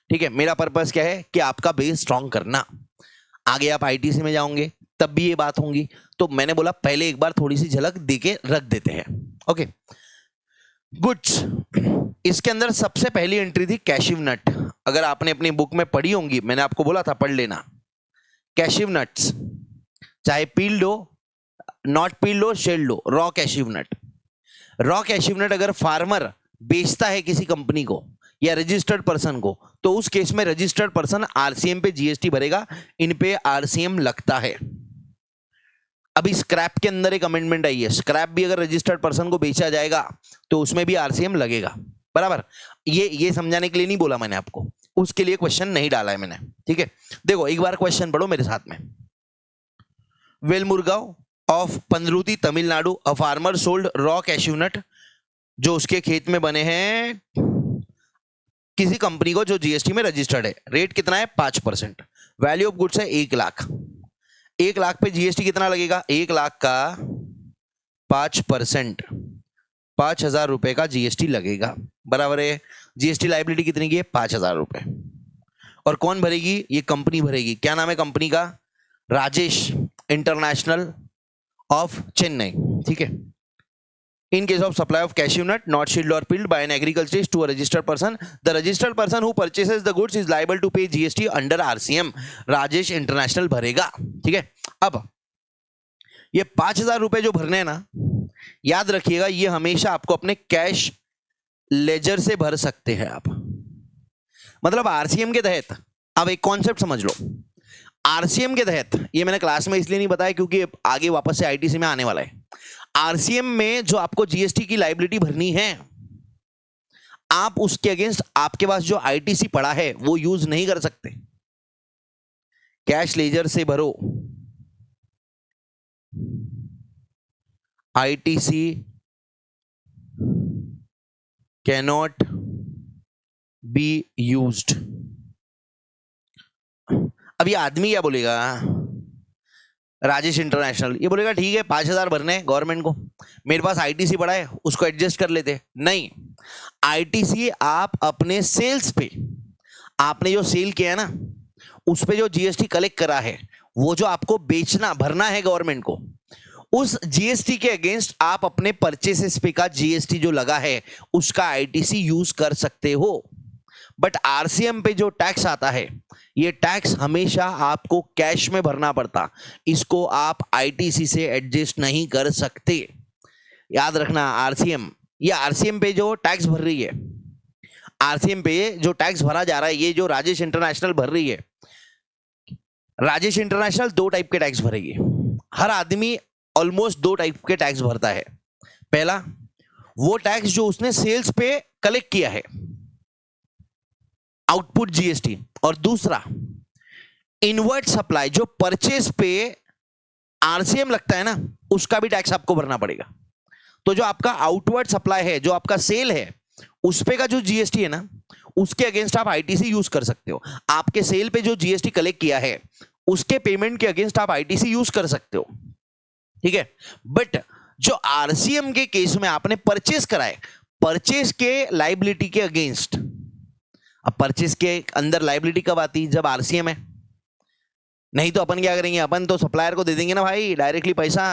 ठीक है, मेरा पर्पस क्या है कि आपका बेस स्ट्रांग करना, आगे आप आईटीसी में जाओगे तब भी ये बात होंगी, तो मैंने बोला पहले एक बार थोड़ी सी झलक देके रख देते हैं। ओके, गुड्स, इसके अंदर सबसे पहली एंट्री थी कैशिव नट। अगर आपने अपनी बुक में पढ़ी होंगी, मैंने आपको बोला था पढ़ लेना, कैशिव नट्स, चाहे पील्ड हो, नॉट पील्ड हो, शेल्ड हो, रॉ कैशिव नट। रॉ कैशिव नट अगर फार्मर बेचता है किसी कंपनी को या रजिस्टर्ड पर्सन को, तो उस केस में रजिस्टर्ड पर्सन आरसीएम पे जीएसटी भरेगा, इन पे आरसीएम लगता है। अभी स्क्रैप के अंदर एक अमेंडमेंट आई है, स्क्रैप भी अगर रजिस्टर्ड पर्सन को बेचा जाएगा तो उसमें भी आरसीएम लगेगा, बराबर। ये समझाने के लिए नहीं बोला मैंने आपको, उसके लिए क्वेश्चन नहीं डाला है मैंने। ठीक है, देखो एक बार क्वेश्चन पढ़ो मेरे साथ में। Velmurugan of Panruti Tamil Nadu, a farmer sold raw cashew nut, जो उसके खेत में बने हैं, किसी कंपनी को जो जीएसटी में रजिस्टर्ड है। रेट कितना है 5%, वैल्यू ऑफ गुड्स है 1 लाख। 1 लाख पे जीएसटी कितना लगेगा, 1 लाख का 5%, 5,000 रुपए का जीएसटी लगेगा, बराबर है। जीएसटी लाइबिलिटी कितनी की है, 5,000 रुपए। और कौन भरेगी, ये कंपनी भरेगी। क्या नाम है कंपनी का, राजेश इंटरनेशनल ऑफ चेन्नई। ठीक है, in case of supply of cashew nut not shelled or peeled by an agriculturist to a registered person, the registered person who purchases the goods is liable to pay GST under RCM, Rajesh international भरेगा। ठीक है, अब ये 5,000 रुपए जो भरने हैं ना, याद रखिएगा ये हमेशा आपको अपने कैश लेजर से भर सकते हैं आप, मतलब आरसीएम के तहत। अब एक कॉन्सेप्ट समझ लो, आरसीएम के तहत, ये मैंने क्लास में इसलिए नहीं बताया क्योंकि आगे वापस से आईटीसी में आने वाला है। आरसीएम में जो आपको जीएसटी की लायबिलिटी भरनी है, आप उसके अगेंस्ट आपके पास जो आईटीसी पड़ा है वो यूज नहीं कर सकते, कैश लेजर से भरो। ITC cannot be used. अब ये आदमी क्या बोलेगा, राजेश इंटरनेशनल, ये बोलेगा ठीक है 5,000 भरने गवर्नमेंट को, मेरे पास आईटीसी पड़ा है उसको एडजस्ट कर लेते। नहीं, आईटीसी आप अपने सेल्स पे, आपने जो सेल किया है ना उस पे जो जीएसटी कलेक्ट करा है, वो जो आपको बेचना भरना है गवर्नमेंट को, उस जीएसटी के अगेंस्ट आप अपने परचेसेस पे का जीएसटी जो लगा है उसका आईटीसी यूज कर सकते हो। बट आरसीएम पे जो टैक्स आता है, ये टैक्स हमेशा आपको कैश में भरना पड़ता, इसको आप आईटीसी से एडजस्ट नहीं कर सकते। याद रखना, आरसीएम, ये आरसीएम पे जो टैक्स भर रही है, आरसीएम पे जो टैक्स भरा जा रहा है, ये जो राजेश इंटरनेशनल भर रही है, राजेश इंटरनेशनल 2 टाइप के टैक्स भरेगी। हर आदमी ऑलमोस्ट 2 टाइप के टैक्स भरता है। पहला, वो टैक्स जो उसने सेल्स पे कलेक्ट किया है, आउटपुट जीएसटी, और दूसरा इनवर्ट सप्लाई, जो परचेस पे आरसीएम लगता है ना, उसका भी टैक्स आपको भरना पड़ेगा। तो जो आपका आउटवर्ड सप्लाई है, जो आपका सेल है, उस पे का जो जीएसटी है ना, उसके अगेंस्ट आप आईटीसी यूज कर सकते हो। आपके सेल पे जो जीएसटी कलेक्ट किया है उसके पेमेंट के अगेंस्ट आप आईटीसी यूज कर सकते हो, ठीक है। बट जो आरसीएम के केस में आपने परचेस कराए, परचेस के लायबिलिटी के अगेंस्ट, अब परचेस के अंदर लायबिलिटी कब आती, जब आरसीएम है। नहीं तो अपन क्या करेंगे, अपन तो सप्लायर को दे देंगे ना भाई डायरेक्टली पैसा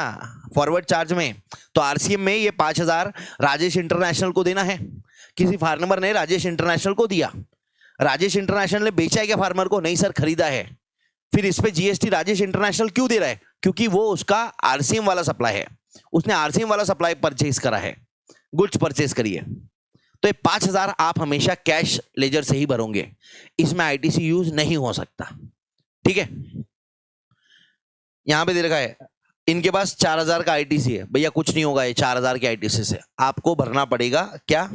फॉरवर्ड चार्ज में। तो आरसीएम में ये 5,000 राजेश इंटरनेशनल को देना है, किसी फार्मर ने राजेश इंटरनेशनल को दिया, राजेश इंटरनेशनल ने बेचा है क्या फार्मर को, नहीं सर खरीदा है, फिर इस पे जीएसटी राजेश इंटरनेशनल क्यों दे रहा है, क्योंकि वो उसका आरसीएम वाला सप्लाई है, उसने आरसीएम वाला सप्लाई परचेज करा है, गुड्स परचेज करी है। तो ये 5,000 आप हमेशा कैश लेजर से ही भरोगे, इसमें आईटीसी यूज नहीं हो सकता, ठीक है। यहां पे दे रखा है इनके पास 4,000 का आईटीसी है, भैया कुछ नहीं होगा, ये 4,000 के आईटीसी से आपको भरना पड़ेगा क्या,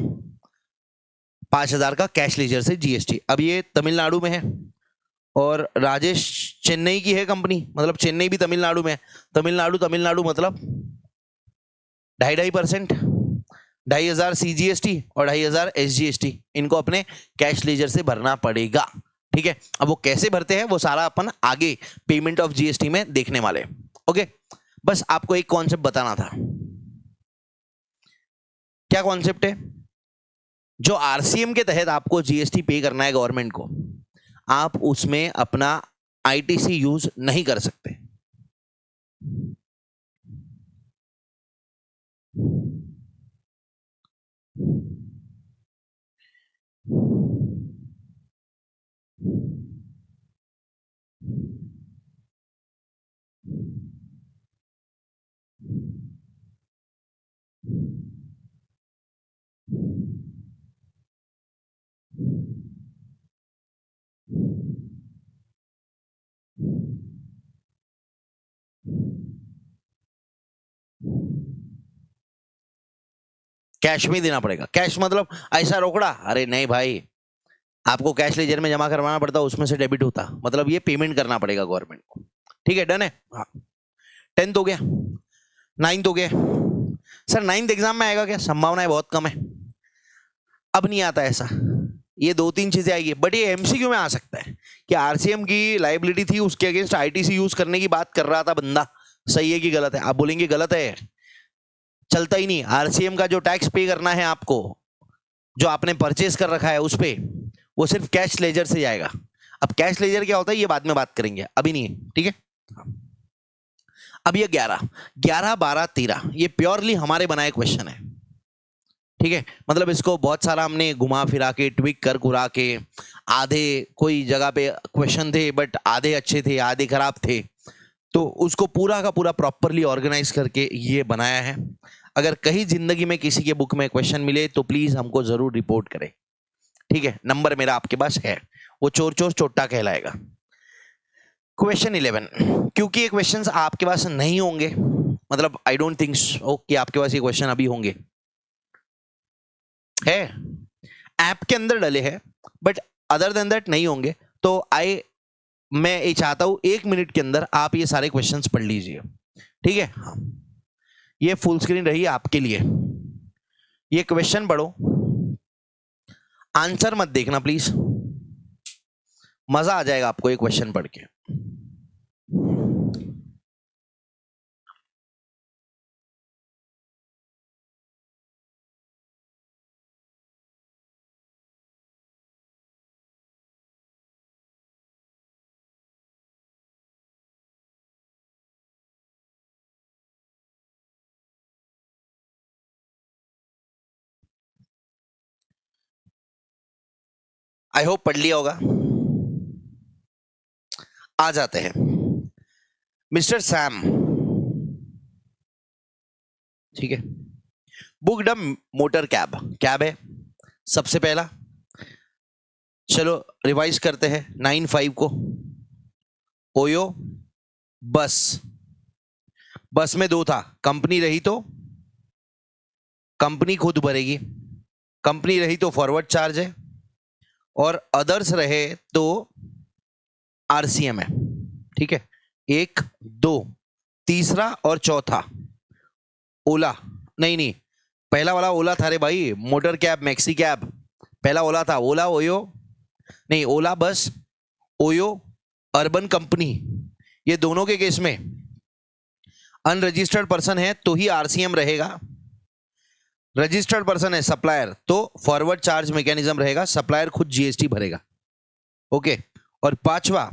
5,000 का कैश लेजर से जीएसटी। अब ये तमिलनाडु में है और राजेश चेन्नई की है कंपनी, मतलब चेन्नई भी तमिलनाडु में है, तमिलनाडु मतलब 2.5% 2,500 सीजीएसटी और 2,500 एसजीएसटी, इनको अपने कैश लेजर से भरना पड़ेगा, ठीक है। अब वो कैसे भरते हैं वो सारा अपन आगे पेमेंट ऑफ जीएसटी में देखने वाले, ओके। बस आपको एक कॉन्सेप्ट बताना था। क्या कॉन्सेप्ट है, जो आरसीएम के तहत आपको जीएसटी पे करना है गवर्नमेंट को, आप उसमें अपना आईटीसी यूज नहीं कर सकते। कैश में देना पड़ेगा, कैश मतलब ऐसा रोकड़ा, अरे नहीं भाई, आपको कैश लेजर में जमा करवाना पड़ता, उसमें से डेबिट होता, मतलब ये पेमेंट करना पड़ेगा गवर्नमेंट को, ठीक है। डन है, हाँ। 10th हो गया, 9th हो गया। सर 9th एग्जाम में आएगा क्या, संभावनाएं बहुत कम है, अब नहीं आता ऐसा, ये 2-3 चीजें आएगी, बट ये एमसीक्यू में आ सकता है कि आरसीएम की लायबिलिटी थी, उसके अगेंस्ट आईटीसी यूज करने की बात कर रहा था बंदा, सही है कि गलत है, आप बोलेंगे गलत है, चलता ही नहीं। आरसीएम का जो टैक्स पे करना है आपको, जो आपने परचेस कर रखा है उस पे, वो सिर्फ कैश लेजर से जाएगा। अब कैश लेजर क्या होता है ये बाद में बात करेंगे, अभी नहीं, ठीक है। अब ये 11, 12, 13 ये प्योरली हमारे बनाए क्वेश्चन है, ठीक है। मतलब इसको बहुत सारा हमने घुमा फिरा के, ट्विक कर घुरा के, आधे कोई जगह पे क्वेश्चन थे बट आधे अच्छे थे आधे खराब थे, तो उसको पूरा का पूरा प्रॉपरली ऑर्गेनाइज करके ये बनाया है। अगर कहीं जिंदगी में किसी के बुक में क्वेश्चन मिले तो प्लीज हमको जरूर रिपोर्ट करें, ठीक है। नंबर मेरा आपके पास है, वो चोर चोर चोट्टा कहलाएगा। क्वेश्चन 11, क्योंकि ये क्वेश्चंस आपके पास नहीं होंगे, मतलब आई डोंट थिंक सो कि आपके पास ये क्वेश्चन अभी होंगे, है ऐप के अंदर डले हैं बट अदर देन दैट नहीं होंगे, तो मैं ये चाहता हूं 1 मिनट के अंदर आप ये सारे क्वेश्चंस पढ़ लीजिए, ठीक है। हाँ, ये फुल स्क्रीन रही आपके लिए, ये क्वेश्चन पढ़ो। आंसर मत देखना प्लीज, मजा आ जाएगा आपको ये क्वेश्चन पढ़ के। आई होप पढ़ लिया होगा। आ जाते हैं। मिस्टर सैम, ठीक है, booked a motor cab, cab है सबसे पहला। चलो रिवाइज करते हैं 9-5 को। ओयो बस, बस में 2 था, कंपनी रही तो कंपनी खुद भरेगी, कंपनी रही तो फॉरवर्ड चार्ज है, और अदर्स रहे तो आरसीएम है। ठीक है, 1 2 तीसरा और चौथा ओला, नहीं पहला वाला ओला था रे भाई, मोटर कैब मैक्सी कैब, पहला ओला था, ओला ओयो नहीं, ओला बस ओयो अर्बन कंपनी, ये दोनों के केस में अनरजिस्टर्ड पर्सन है तो ही आरसीएम रहेगा, रजिस्टर्ड पर्सन है सप्लायर तो फॉरवर्ड चार्ज मैकेनिज्म रहेगा, सप्लायर खुद जीएसटी भरेगा। ओके, और 5वां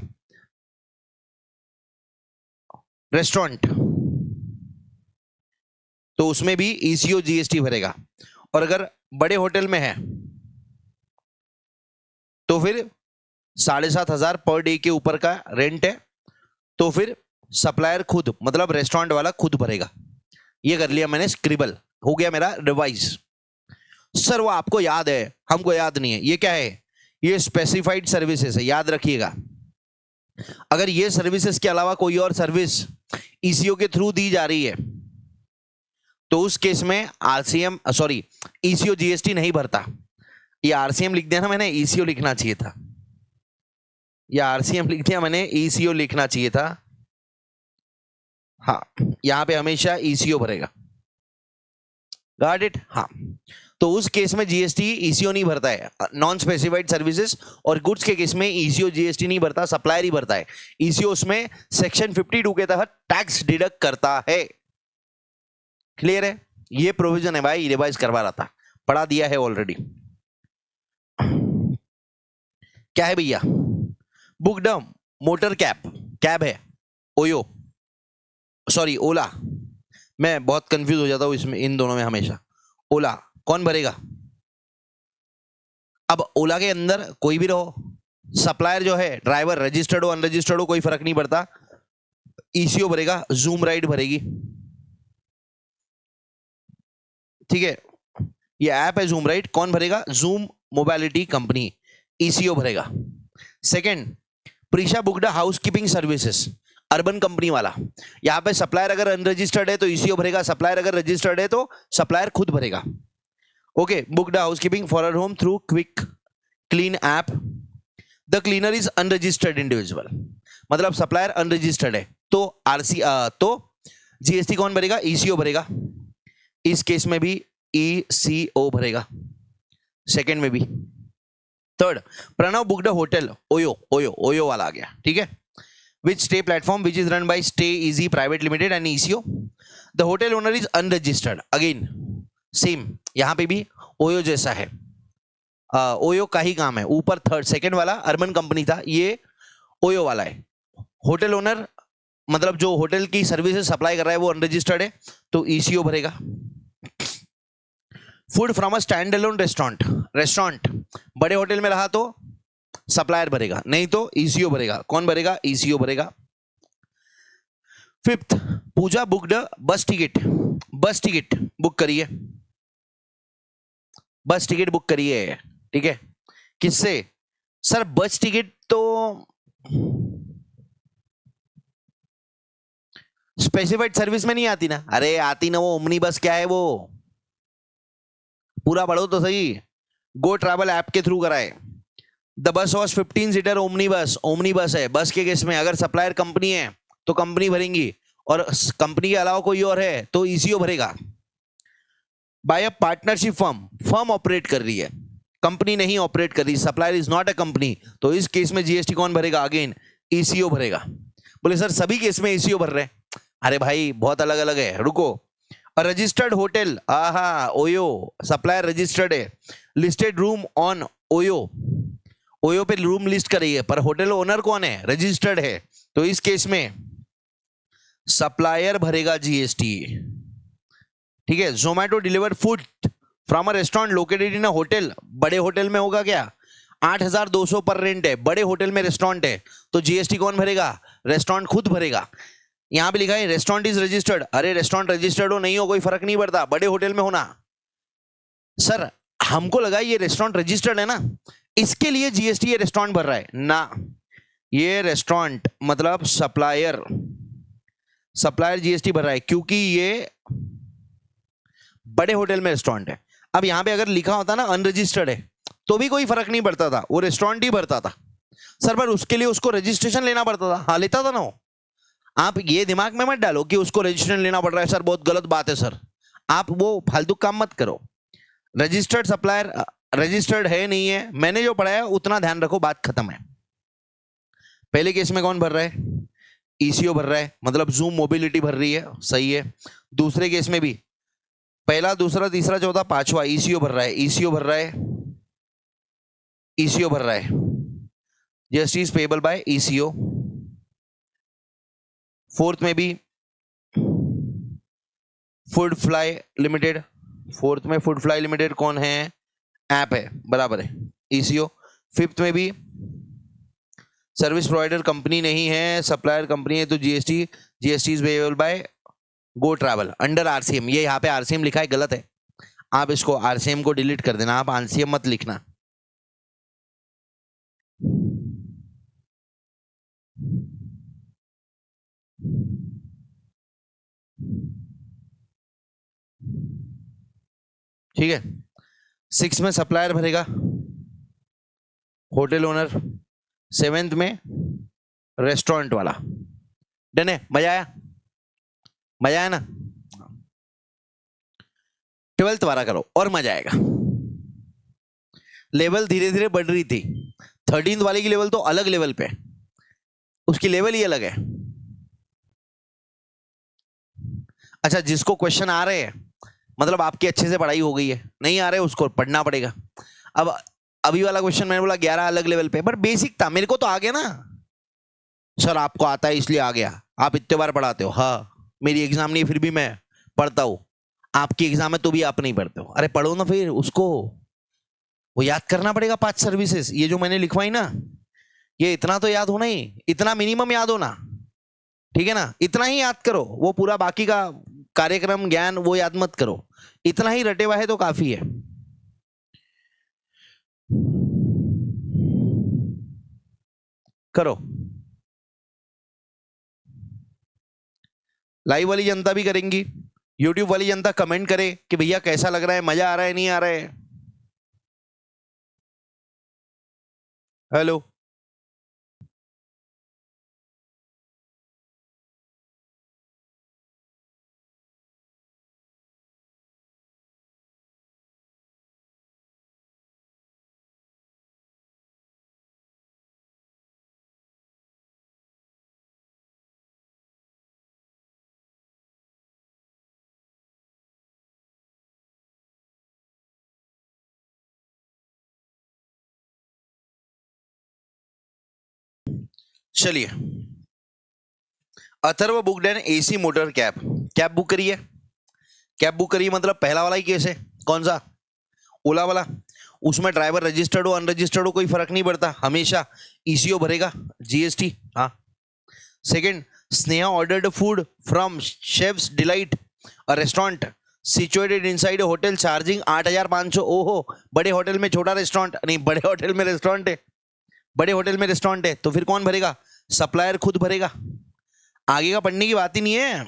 रेस्टोरेंट, तो उसमें भी ईसीओ जीएसटी भरेगा, और अगर बड़े होटल में है तो फिर 7,500 पर डे के ऊपर का रेंट है, तो फिर सप्लायर खुद मतलब रेस्टोरेंट वाला खुद भरेगा। ये कर लिया मैंने स्क्रिबल, हो गया मेरा रिवाइज। सर वो आपको याद है, हमको याद नहीं है, ये क्या है, ये स्पेसिफाइड सर्विसेज है, याद रखिएगा। अगर ये सर्विसेज के अलावा कोई और सर्विस ईसीओ के थ्रू दी जा रही है तो उस केस में आरसीएम सॉरी ईसीओ जीएसटी नहीं भरता। ये आरसीएम लिख दिया ना मैंने, ईसीओ लिखना चाहिए था, या आरसीएम लिख दिया मैंने, ईसीओ लिखना चाहिए था। हाँ, यहां पे हमेशा ईसीओ भरेगा, गॉट इट। हाँ, तो उस केस में जीएसटी ईसीओ नहीं भरता है, नॉन स्पेसिफाइड सर्विसेज और गुड्स के केस में ईसीओ जीएसटी नहीं भरता, सप्लायर ही भरता है। ईसीओ उसमें सेक्शन 52 के तहत टैक्स डिडक्ट करता है। क्लियर है, ये प्रोविजन है भाई, रिवाइज करवा रहा था, पढ़ा दिया है ऑलरेडी। क्या है भैया, बुकड मोटर कैब, कैब है ओयो सॉरी ओला, मैं बहुत कंफ्यूज हो जाता हूं इसमें, इन दोनों में हमेशा। ओला कौन भरेगा, अब ओला के अंदर कोई भी रहो, सप्लायर जो है ड्राइवर रजिस्टर्ड हो अनरजिस्टर्ड हो कोई फर्क नहीं पड़ता, ईसीओ भरेगा, जूम राइड भरेगी। ठीक है, ये ऐप है जूम राइड, कौन भरेगा, जूम मोबाइलिटी कंपनी, ईसीओ भरेगा। Second, Prisha booked housekeeping services, urban company वाला, यहां पे सप्लायर अगर अनरजिस्टर्ड है तो ईसीओ भरेगा, सप्लायर अगर रजिस्टर्ड है तो सप्लायर खुद भरेगा। Okay, booked housekeeping for our home through quick clean app, the cleaner is unregistered individual, मतलब सप्लायर अनरजिस्टर्ड है तो तो जीएसटी कौन भरेगा, ईसीओ भरेगा, इस केस में भी ईसीओ भरेगा, सेकंड में भी। Third, Pranav booked hotel OYO, OYO OYO वाला आ गया, ठीक है, which stay platform which is run by Stay Easy Private Limited and ECO. The hotel owner is unregistered. Again same, यहाँ पे भी ओयो जैसा है, ओयो का ही काम है, ऊपर थर्ड सेकंड वाला अर्बन कंपनी था, ये ओयो वाला है। होटल ओनर मतलब जो होटल की सर्विसेज सप्लाई कर रहा है वो अनरजिस्टर्ड है तो ईसीओ भरेगा। Food from a stand alone restaurant, restaurant बड़े होटल में रहा तो सप्लायर भरेगा, नहीं तो ईसीओ भरेगा, कौन भरेगा, ईसीओ भरेगा। Fifth, Pooja booked bus ticket, bus ticket book करिए, बस टिकट बुक करिए, ठीक है, किससे, सर बस टिकट तो स्पेसिफाइड सर्विस में नहीं आती ना, अरे आती ना, वो ओमनी बस क्या है, वो पूरा पढ़ो तो सही, गो ट्रैवल ऐप के थ्रू कराए। The bus was 15 seater omni बस, ओमनी बस है, बस के केस में अगर सप्लायर कंपनी है तो कंपनी भरेंगी, और कंपनी के अलावा कोई और है तो ईसीओ भरेगा। By a partnership firm, firm operate कर रही है, कंपनी नहीं ऑपरेट कर रही, supplier is not a company, तो इस केस में जीएसटी कौन भरेगा? अगेन ईसीओ भरेगा। बोले सर सभी केस में ईसीओ भर रहे हैं। अरे भाई बहुत अलग अलग है, रुको। रजिस्टर्ड होटल, आहा ओयो, सप्लायर रजिस्टर्ड है, listed room on OYO, OYO पे रूम लिस्ट करी है, पर होटल ओनर कौन है? रजिस्टर्ड है, तो इस केस में सप्लायर भरेगा जीएसटी। ठीक है। Zomato deliver food from a restaurant located in a hotel, बड़े होटल में होगा क्या? 8,200 पर रेंट है, बड़े होटल में रेस्टोरेंट है, तो जीएसटी कौन भरेगा? रेस्टोरेंट खुद भरेगा। यहां पे लिखा है रेस्टोरेंट इज रजिस्टर्ड, अरे रेस्टोरेंट रजिस्टर्ड हो नहीं हो कोई फर्क नहीं पड़ता, बड़े होटल में होना। सर हमको लगा ये रेस्टोरेंट रजिस्टर्ड है ना, इसके लिए जीएसटी ये रेस्टोरेंट भर रहा है ना। ये रेस्टोरेंट मतलब सप्लायर, सप्लायर जीएसटी भर रहा है क्योंकि ये बड़े होटल में रेस्टोरेंट है। अब यहां पे अगर लिखा होता ना अनरजिस्टर्ड है तो भी कोई फर्क नहीं पड़ता था, वो रेस्टोरेंट ही भरता था। सर पर उसके लिए उसको रजिस्ट्रेशन लेना पड़ता था। हाँ लेता था ना वो। आप ये दिमाग में मत डालो कि उसको रजिस्ट्रेशन लेना पड़ रहा है, सर बहुत गलत बात है सर, आप वो फालतू काम मत करो। रजिस्टर्ड सप्लायर रजिस्टर्ड है नहीं है, मैंने जो पढ़ाया उतना ध्यान रखो, बात खत्म है। पहले केस में कौन भर रहा है? ईसीओ भर रहा है, मतलब जूम मोबिलिटी भर रही है, सही है। दूसरे केस में भी पहला दूसरा तीसरा चौथा पांचवा ईसीओ भर रहा है, ईसीओ भर रहा है, ईसीओ भर रहा है, GST is payable by eco. Fourth में भी फूड फ्लाई लिमिटेड, फोर्थ में फूड फ्लाई लिमिटेड कौन है? ऐप है, बराबर है, ईसीओ। फिफ्थ में भी सर्विस प्रोवाइडर कंपनी नहीं है, सप्लायर कंपनी है, तो GST, GST is payable bye go travel under RCM. ये यहाँ पे आरसीएम लिखा है, गलत है, आप इसको आरसीएम को डिलीट कर देना, आप आरसीएम मत लिखना। ठीक है। 6 में सप्लायर भरेगा, होटल ओनर। 7th में रेस्टोरेंट वाला। डन है? मजा आया? मजा आया ना? 12th वाला करो और मजा आएगा। लेवल धीरे धीरे बढ़ रही थी, 13th वाले की लेवल तो अलग लेवल पे, उसकी लेवल ही अलग है। अच्छा जिसको क्वेश्चन आ रहे हैं मतलब आपकी अच्छे से पढ़ाई हो गई है, नहीं आ रहे उसको पढ़ना पड़ेगा। अब अभी वाला क्वेश्चन मैंने बोला 11 अलग लेवल पे, पर बेसिक था, मेरे को तो आ गया ना। सर आपको आता है इसलिए आ गया, आप इतने बार पढ़ाते हो। हाँ मेरी एग्जाम नहीं फिर भी मैं पढ़ता हूं, आपकी एग्जाम है तो भी आप नहीं पढ़ते हो। अरे पढ़ो ना फिर, उसको वो याद करना पड़ेगा 5 सर्विसेज, ये जो मैंने लिखवाई ना, ये इतना तो याद होना ही, इतना मिनिमम याद होना, ठीक है ना, इतना ही याद करो। वो पूरा बाकी का कार्यक्रम ज्ञान वो याद मत करो, इतना ही रटे हुआ है तो काफी है। करो, लाइव वाली जनता भी करेंगी, यूट्यूब वाली जनता कमेंट करे कि भैया कैसा लग रहा है, मजा आ रहा है नहीं आ रहा है। हेलो चलिए, Atharva booked N AC motor cab, cab book करी है, कैब बुक करी मतलब पहला वाला ही केस है, कौन सा? ओला वाला। उसमें ड्राइवर रजिस्टर्ड हो अनरजिस्टर्ड हो कोई फर्क नहीं पड़ता, हमेशा ईसीओ भरेगा जीएसटी। हाँ। Second, Sneha ordered food from chefs delight a restaurant situated inside a hotel charging 8,500। ओहो, बड़े होटल में छोटा रेस्टोरेंट नहीं, बड़े होटल में रेस्टोरेंट है, बड़े होटल में रेस्टोरेंट है, तो फिर कौन भरेगा? सप्लायर खुद भरेगा। आगे का पढ़ने की बात ही नहीं है,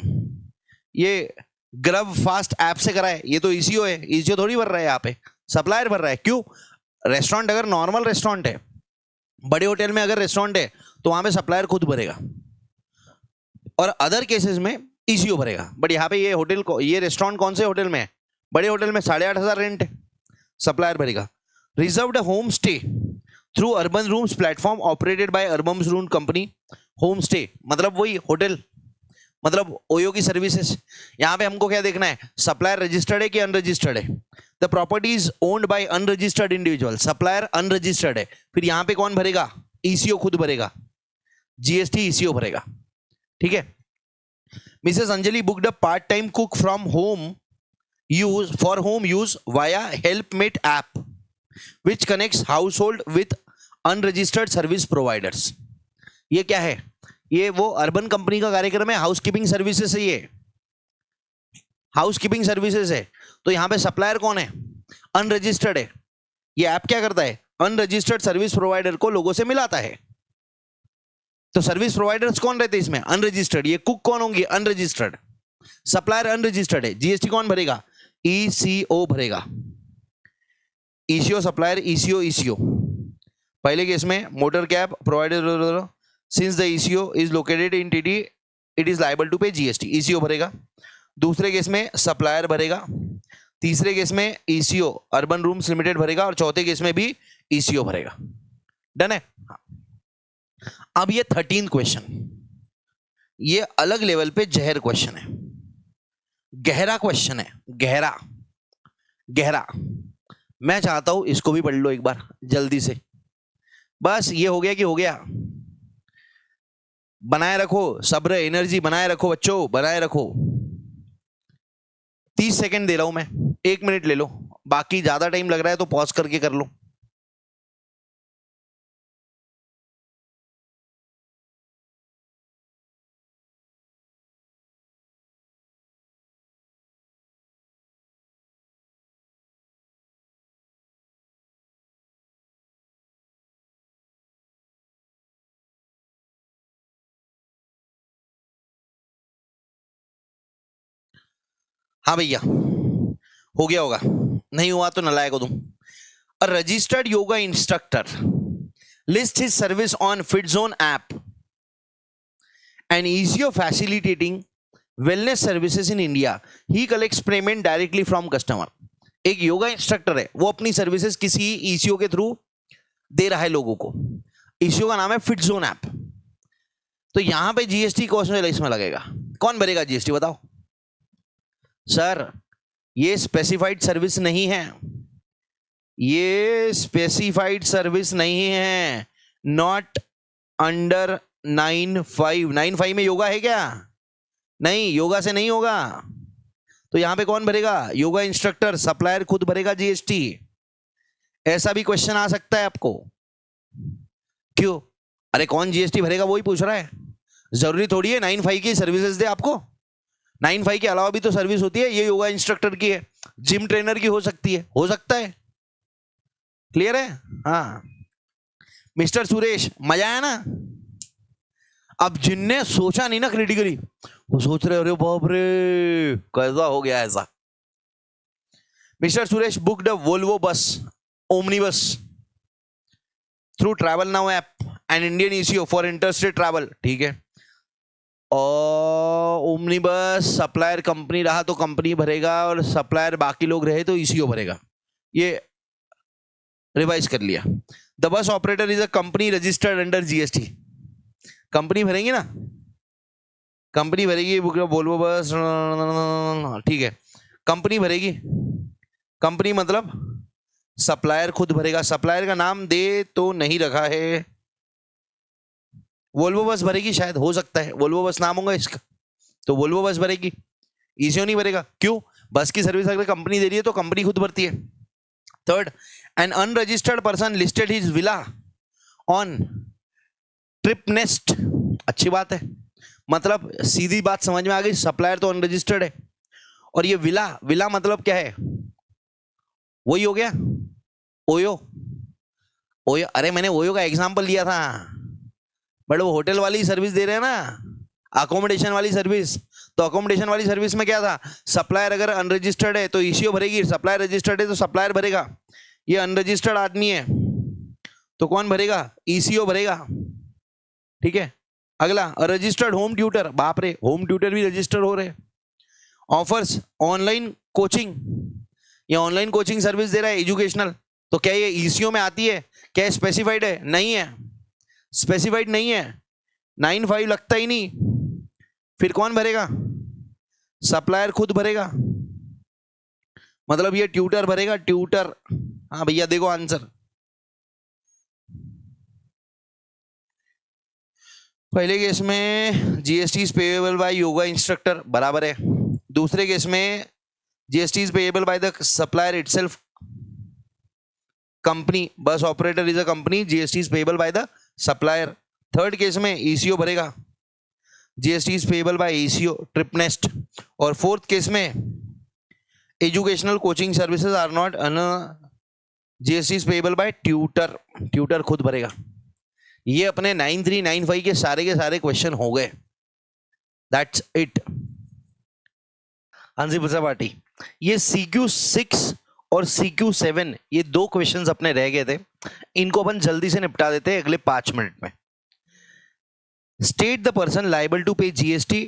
ये ग्रब फास्ट ऐप से कराए, ये तो ईसीओ है, ईसीओ थोड़ी भर रहा है, यहाँ पे सप्लायर भर रहा है। क्यों? रेस्टोरेंट अगर नॉर्मल रेस्टोरेंट है, बड़े होटल में अगर रेस्टोरेंट है तो वहां पे सप्लायर खुद भरेगा, और अदर केसेस में ईसीओ भरेगा। बट यहाँ पे ये होटल को, ये रेस्टोरेंट कौन से होटल में है? बड़े होटल में 8,500 रेंट है, सप्लायर भरेगा। Reserved home stay through urban rooms platform operated by urban room company. Home stay मतलब वही होटल, मतलब ओयो की सर्विसेज। यहां पे हमको क्या देखना है, सप्लायर रजिस्टर्ड है कि अनरजिस्टर्ड है। The property is owned by unregistered individual, supplier unregistered है, फिर यहां पे कौन भरेगा, ईसीओ खुद भरेगा, जीएसटी ईसीओ भरेगा। ठीक है। Mrs Anjali booked a part time cook from home use for home use via Helpmate app which connects household with unregistered service providers. ये क्या है, ये वो अर्बन कंपनी का कार्यक्रम है, हाउसकीपिंग सर्विसेज है, ये हाउसकीपिंग सर्विसेज है। तो यहां पे सप्लायर कौन है, अनरजिस्टर्ड है। ये ऐप क्या करता है, अनरजिस्टर्ड सर्विस प्रोवाइडर को लोगों से मिलाता है। तो सर्विस प्रोवाइडर्स कौन रहते हैं इसमें, अनरजिस्टर्ड। ये कुक कौन होंगे, अनरजिस्टर्ड। सप्लायर अनरजिस्टर्ड है, जीएसटी कौन भरेगा, ईसीओ भरेगा। ECO supplier, ECO ECO. पहले केस में motor cab provider, since the ECO is located in TT it is liable to pay GST, ECO भरेगा। दूसरे केस में सप्लायर भरेगा, तीसरे केस में ईसीओ अर्बन रूम्स लिमिटेड भरेगा, और चौथे केस में भी ईसीओ भरेगा। डन है। अब ये 13 क्वेश्चन, ये अलग लेवल पे जहर क्वेश्चन है, गहरा क्वेश्चन है, गहरा गहरा। मैं चाहता हूं इसको भी पढ़ लो एक बार जल्दी से। बस ये हो गया कि हो गया। बनाए रखो सब्र, एनर्जी बनाए रखो बच्चों, बनाए रखो। 30 सेकंड दे रहा हूं मैं, 1 मिनट ले लो, बाकी ज्यादा टाइम लग रहा है तो पॉज करके कर लो। हाँ भैया, हो गया होगा, नहीं हुआ तो नलायक हो तुम। A registered yoga instructor list his service on Fitzone app and easier facilitating wellness services in India. He collects payment directly from customer. एक योगा इंस्ट्रक्टर है, वो अपनी सर्विसेज किसी ईसीओ के थ्रू दे रहा है लोगों को। ईसीओ का नाम है फिटजोन ऐप। तो यहां पे जीएसटी कौन इसमें लगेगा, कौन भरेगा जीएसटी बताओ सर। ये स्पेसिफाइड सर्विस नहीं है, ये स्पेसिफाइड सर्विस नहीं है। नॉट अंडर 9(5) में योगा है क्या, नहीं, योगा से नहीं होगा। तो यहां पे कौन भरेगा, योगा इंस्ट्रक्टर, सप्लायर खुद भरेगा जीएसटी। ऐसा भी क्वेश्चन आ सकता है आपको। क्यों, अरे कौन जीएसटी भरेगा वही पूछ रहा है। जरूरी थोड़ी है 9(5) की सर्विसेज दे आपको, 9(5) के अलावा भी तो सर्विस होती है। ये योगा इंस्ट्रक्टर की है, जिम ट्रेनर की हो सकती है, हो सकता है। क्लियर है। हाँ मिस्टर सुरेश, मजा आया ना। अब जिनने सोचा नहीं ना क्रिटिकली, वो सोच रहे अरे बाप रे कैसा हो गया ऐसा। मिस्टर सुरेश बुक्ड अ वोल्वो बस ओमनी बस through travel now app and Indian eco for interstate travel. ठीक है, और ओमनी बस सप्लायर कंपनी रहा तो कंपनी भरेगा, और सप्लायर बाकी लोग रहे तो ईसीओ भरेगा। ये रिवाइज कर लिया। The bus operator is a company registered under GST. Company भरेंगी ना, कंपनी भरेगी, वोल्वो बस, ठीक है, कंपनी भरेगी। कंपनी मतलब सप्लायर खुद भरेगा। सप्लायर का नाम दे तो नहीं रखा है, वोल्वो बस भरेगी, शायद हो सकता है वोल्वो बस नाम होगा इसका, तो वोल्वो बस भरेगी, ईसीओ नहीं भरेगा। क्यों, बस की सर्विस अगर कंपनी दे रही है तो कंपनी खुद भरती है। Third, an unregistered person listed his villa on Tripnest. अच्छी बात है, मतलब सीधी बात समझ में आ गई, सप्लायर तो अनरजिस्टर्ड है। और ये विला, विला मतलब क्या है, वही हो गया ओयो। ओयो, अरे मैंने ओयो का एग्जांपल लिया था, बट वो होटल वाली सर्विस दे रहे हैं ना, अकोमोडेशन वाली सर्विस। तो अकोमोडेशन वाली सर्विस में क्या था, सप्लायर अगर अनरजिस्टर्ड है तो ईसीओ भरेगी, सप्लायर रजिस्टर्ड है तो सप्लायर भरेगा। ये अनरजिस्टर्ड आदमी है तो कौन भरेगा, ईसीओ भरेगा। ठीक है, अगला रजिस्टर्ड होम ट्यूटर, बाप रे होम ट्यूटर भी रजिस्टर्ड हो रहे। ऑफर्स ऑनलाइन कोचिंग, ये ऑनलाइन कोचिंग सर्विस दे रहा है एजुकेशनल, तो क्या ये ईसीओ में आती है? क्या स्पेसिफाइड है? नहीं है, स्पेसिफाइड नहीं है, 9(5) लगता ही नहीं। फिर कौन भरेगा? सप्लायर खुद भरेगा, मतलब ये ट्यूटर भरेगा, ट्यूटर। हाँ भैया देखो आंसर, पहले केस में GST is payable by yoga instructor, बराबर है। दूसरे केस में GST is payable by the supplier itself, company, bus operator is a company, GST is payable by the supplier. Third case में ईसीओ भरेगा, GST is payable by ECO, Tripnest. और fourth case में educational coaching services are not अन, GST is payable by tutor, tutor खुद भरेगा। ये अपने 9395 के सारे क्वेश्चन हो गए, दैट्स इट। आंसर बचा पार्टी, ये CQ6 और CQ7 ये 2 क्वेश्चंस अपने रह गए थे, इनको अपन जल्दी से निपटा देते हैं अगले 5 मिनट में। State the person liable to pay GST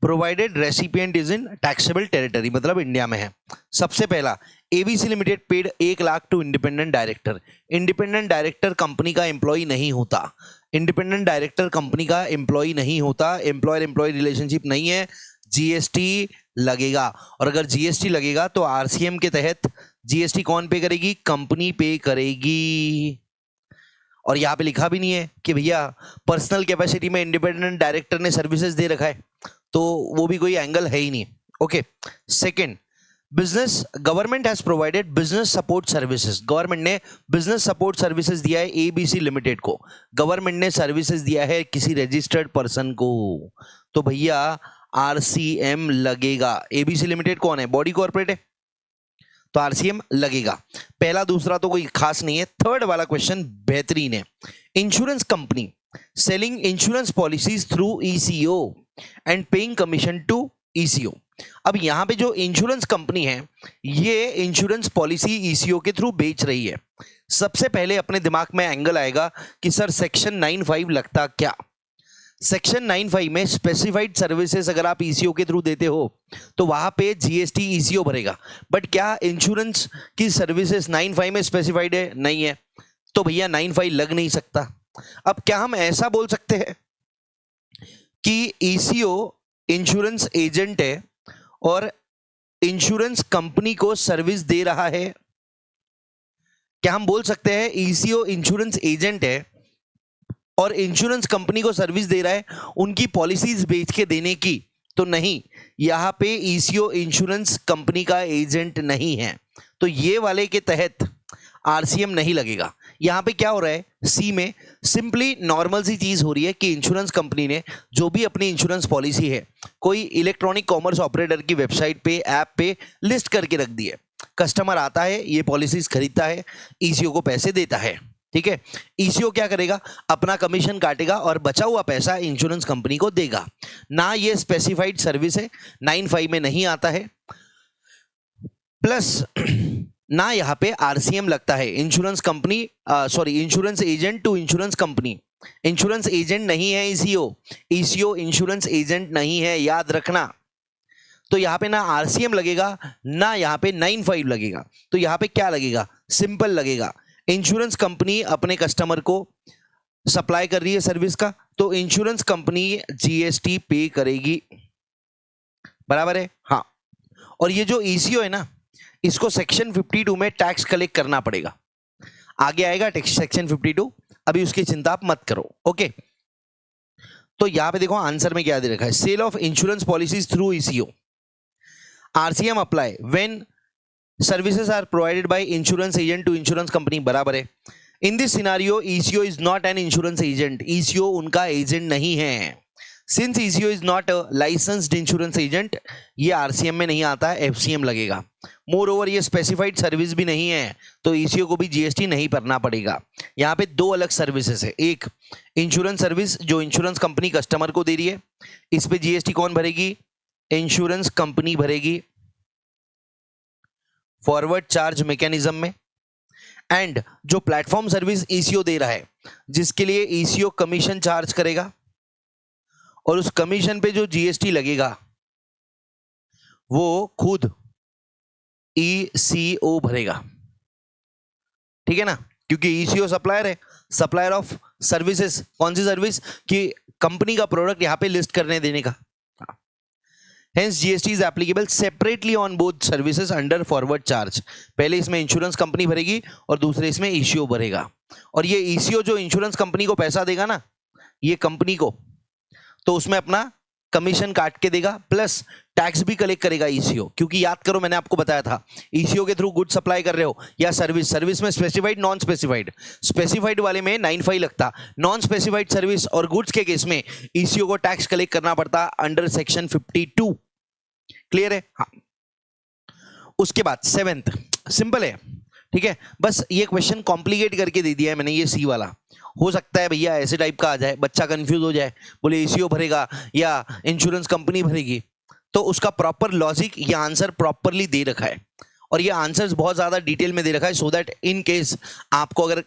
provided recipient is in taxable territory, मतलब इंडिया में है। सबसे पहला, ABC limited paid 1 lakh to independent director. Independent director company का एम्प्लॉय नहीं होता, इंडिपेंडेंट डायरेक्टर कंपनी का एम्प्लॉय नहीं होता, एम्प्लॉयर एम्प्लॉय रिलेशनशिप नहीं है, जीएसटी लगेगा। और अगर जीएसटी लगेगा तो आरसीएम के तहत जीएसटी कौन पे करेगी? कंपनी पे करेगी। और यहाँ पे लिखा भी नहीं है कि भैया पर्सनल कैपेसिटी में इंडिपेंडेंट डायरेक्टर ने सर्विसेज दे रखा है, तो वो भी कोई एंगल है ही नहीं। Okay, second, business, government has provided business support services. Government ने बिजनेस सपोर्ट सर्विसेज दिया है एबीसी लिमिटेड को, गवर्नमेंट ने सर्विसेज दिया है किसी रजिस्टर्ड पर्सन को, तो भैया आरसीएम लगेगा। एबीसी लिमिटेड कौन है? बॉडी कॉर्पोरेट है, तो आरसीएम लगेगा। पहला दूसरा तो कोई खास नहीं है। थर्ड वाला क्वेश्चन बेहतरीन है, insurance company selling insurance policies through ECO and paying commission to ECO. अब यहां पे जो इंश्योरेंस कंपनी है ये इंश्योरेंस पॉलिसी ईसीओ के थ्रू बेच रही है। सबसे पहले अपने दिमाग में एंगल आएगा कि सर सेक्शन 95 लगता क्या? सेक्शन 95 में स्पेसिफाइड सर्विसेज अगर आप ईसीओ के थ्रू देते हो तो वहां पे जीएसटी ईसीओ भरेगा, बट क्या इंश्योरेंस की सर्विसेज 95 में स्पेसिफाइड है? नहीं है, तो भैया 95 लग नहीं सकता। अब क्या हम ऐसा बोल सकते हैं कि ईसीओ इंश्योरेंस एजेंट है और इंश्योरेंस कंपनी को सर्विस दे रहा है? क्या हम बोल सकते हैं ईसीओ इंश्योरेंस एजेंट है और इंश्योरेंस कंपनी को सर्विस दे रहा है उनकी पॉलिसीज बेच के देने की? तो नहीं, यहां पे ईसीओ इंश्योरेंस कंपनी का एजेंट नहीं है, तो ये वाले के तहत आरसीएम नहीं लगेगा। यहां पे क्या हो रहा है, सी में सिंपली नॉर्मल सी चीज हो रही है कि इंश्योरेंस कंपनी ने जो भी अपनी इंश्योरेंस पॉलिसी है कोई इलेक्ट्रॉनिक कॉमर्स ऑपरेटर की वेबसाइट पे, ऐप पे लिस्ट करके रख दी है। कस्टमर आता है, ये पॉलिसीज खरीदता है, ईसीओ को पैसे देता है, ठीक है। ईसीओ क्या करेगा? अपना कमीशन काटेगा और बचा हुआ पैसा इंश्योरेंस कंपनी को देगा। ना ये स्पेसिफाइड सर्विस है, 95 में नहीं आता है, प्लस ना यहां पे आरसीएम लगता है। Insurance company insurance agent to insurance company, insurance agent नहीं है ईसीओ, ईसीओ इंश्योरेंस एजेंट नहीं है, याद रखना। तो यहां पे ना आरसीएम लगेगा ना यहां पे 95 लगेगा, तो यहां पे क्या लगेगा? सिंपल लगेगा, इंश्योरेंस कंपनी अपने कस्टमर को सप्लाई कर रही है सर्विस का, तो इंश्योरेंस कंपनी जीएसटी पे करेगी, बराबर है? हाँ। और ये जो ईसीओ है ना, इसको सेक्शन 52 में टैक्स कलेक्ट करना पड़ेगा, आगे आएगा सेक्शन 52, अभी उसकी चिंता आप मत करो। ओके, तो यहां पे देखो आंसर में क्या दे रखा है, sale of insurance policies through ECO, RCM apply when services are provided by insurance agent to insurance company, बराबर है। In this scenario ECO is not an insurance agent, ECO उनका एजेंट नहीं है। Since ECO is not a licensed insurance agent, ये RCM में नहीं आता है, एफसीएम लगेगा। मोर ओवर ये स्पेसिफाइड सर्विस भी नहीं है, तो ईसीओ को भी जीएसटी नहीं भरना पड़ेगा। यहाँ पे 2 अलग सर्विसेज है, एक इंश्योरेंस सर्विस जो इंश्योरेंस कंपनी कस्टमर को दे रही है, इस पे जीएसटी कौन भरेगी? इंश्योरेंस कंपनी भरेगी फॉरवर्ड चार्ज मैकेनिज्म में। एंड जो प्लेटफॉर्म सर्विस ईसीओ दे रहा है जिसके लिए ईसीओ कमीशन चार्ज करेगा और उस कमीशन पे जो जीएसटी लगेगा वो खुद ईसीओ भरेगा। ठीक है ना, क्योंकि ईसीओ सप्लायर है, सप्लायर ऑफ सर्विसेज। कौन सी सर्विस? कि कंपनी का प्रोडक्ट यहां पे लिस्ट करने देने का। Hence GST is applicable separately on both services under forward charge। पहले इसमें इंश्योरेंस कंपनी भरेगी और दूसरे इसमें ईसीओ भरेगा, और ये ईसीओ जो इंश्योरेंस कंपनी को पैसा देगा ना, ये कंपनी को, तो उसमें अपना कमीशन काट के देगा, प्लस टैक्स भी कलेक्ट करेगा ईसीओ। क्योंकि याद करो मैंने आपको बताया था, ईसीओ के थ्रू गुड सप्लाई कर रहे हो या सर्विस, सर्विस में स्पेसिफाइड नॉन स्पेसिफाइड, स्पेसिफाइड वाले में 95 लगता, नॉन स्पेसिफाइड सर्विस और गुड्स के केस में ईसीओ को टैक्स कलेक्ट करना पड़ता अंडर सेक्शन 52। क्लियर है? हाँ। उसके बाद 7th सिंपल है, ठीक है, बस ये क्वेश्चन कॉम्प्लिकेट करके दे दिया है मैंने, ये सी वाला। हो सकता है भैया ऐसे टाइप का आ जाए, बच्चा कंफ्यूज हो जाए, बोले ईसीओ भरेगा या इंश्योरेंस कंपनी भरेगी, तो उसका प्रॉपर लॉजिक या आंसर प्रॉपरली दे रखा है, और ये आंसर्स बहुत ज्यादा डिटेल में दे रखा है, सो दैट इन केस आपको अगर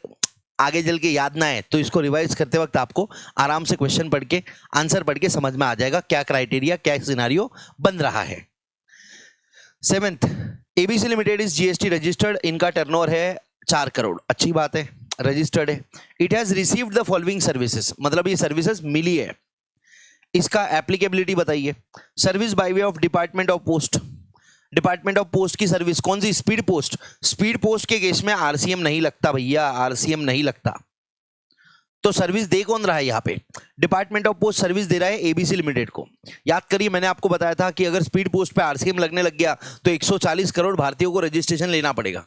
आगे चल के याद ना है तो इसको रिवाइज करते वक्त आपको आराम से क्वेश्चन पढ़ के, आंसर पढ़ के समझ में आ जाएगा क्या क्राइटेरिया, क्या सिनेरियो बन रहा है। 7th, ABC limited is GST registered, इनका टर्नओवर है 4 करोड़। अच्छी बात है, रजिस्टर्ड है। It has received the following services, मतलब ये सर्विसेज मिली है। इसका एप्लीकेबिलिटी बताइए। Service by way of department of post, department of post की सर्विस कौन सी? Speed post. स्पीड पोस्ट के केस में आरसीएम नहीं लगता भैया, आरसीएम नहीं लगता। तो सर्विस दे कौन रहा है यहाँ पे? डिपार्टमेंट ऑफ पोस्ट सर्विस दे रहा है एबीसी लिमिटेड को। याद करिए मैंने आपको बताया था कि अगर स्पीड पोस्ट पे आरसीएम लगने लग गया तो 140 करोड़ भारतीयों को रजिस्ट्रेशन लेना पड़ेगा,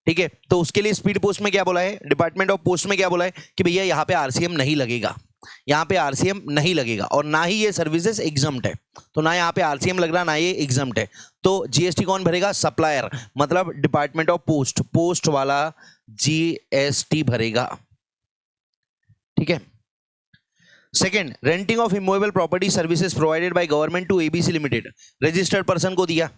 ठीक है। तो उसके लिए स्पीड पोस्ट में क्या बोला है, डिपार्टमेंट ऑफ पोस्ट में क्या बोला है कि भैया यहाँ पे आरसीएम नहीं लगेगा, यहाँ पे आरसीएम नहीं लगेगा, और ना ही ये सर्विसेज एग्जम्प्ट है, तो ना यहाँ पे आरसीएम लग रहा ना ये एग्जम्प्ट है। तो जीएसटी कौन भरेगा? सप्लायर, मतलब डिपार्टमेंट ऑफ पोस्ट, पोस्ट वाला जीएसटी भरेगा, ठीक है। Second, renting of immovable property services provided by government to ABC limited, registered person को दिया।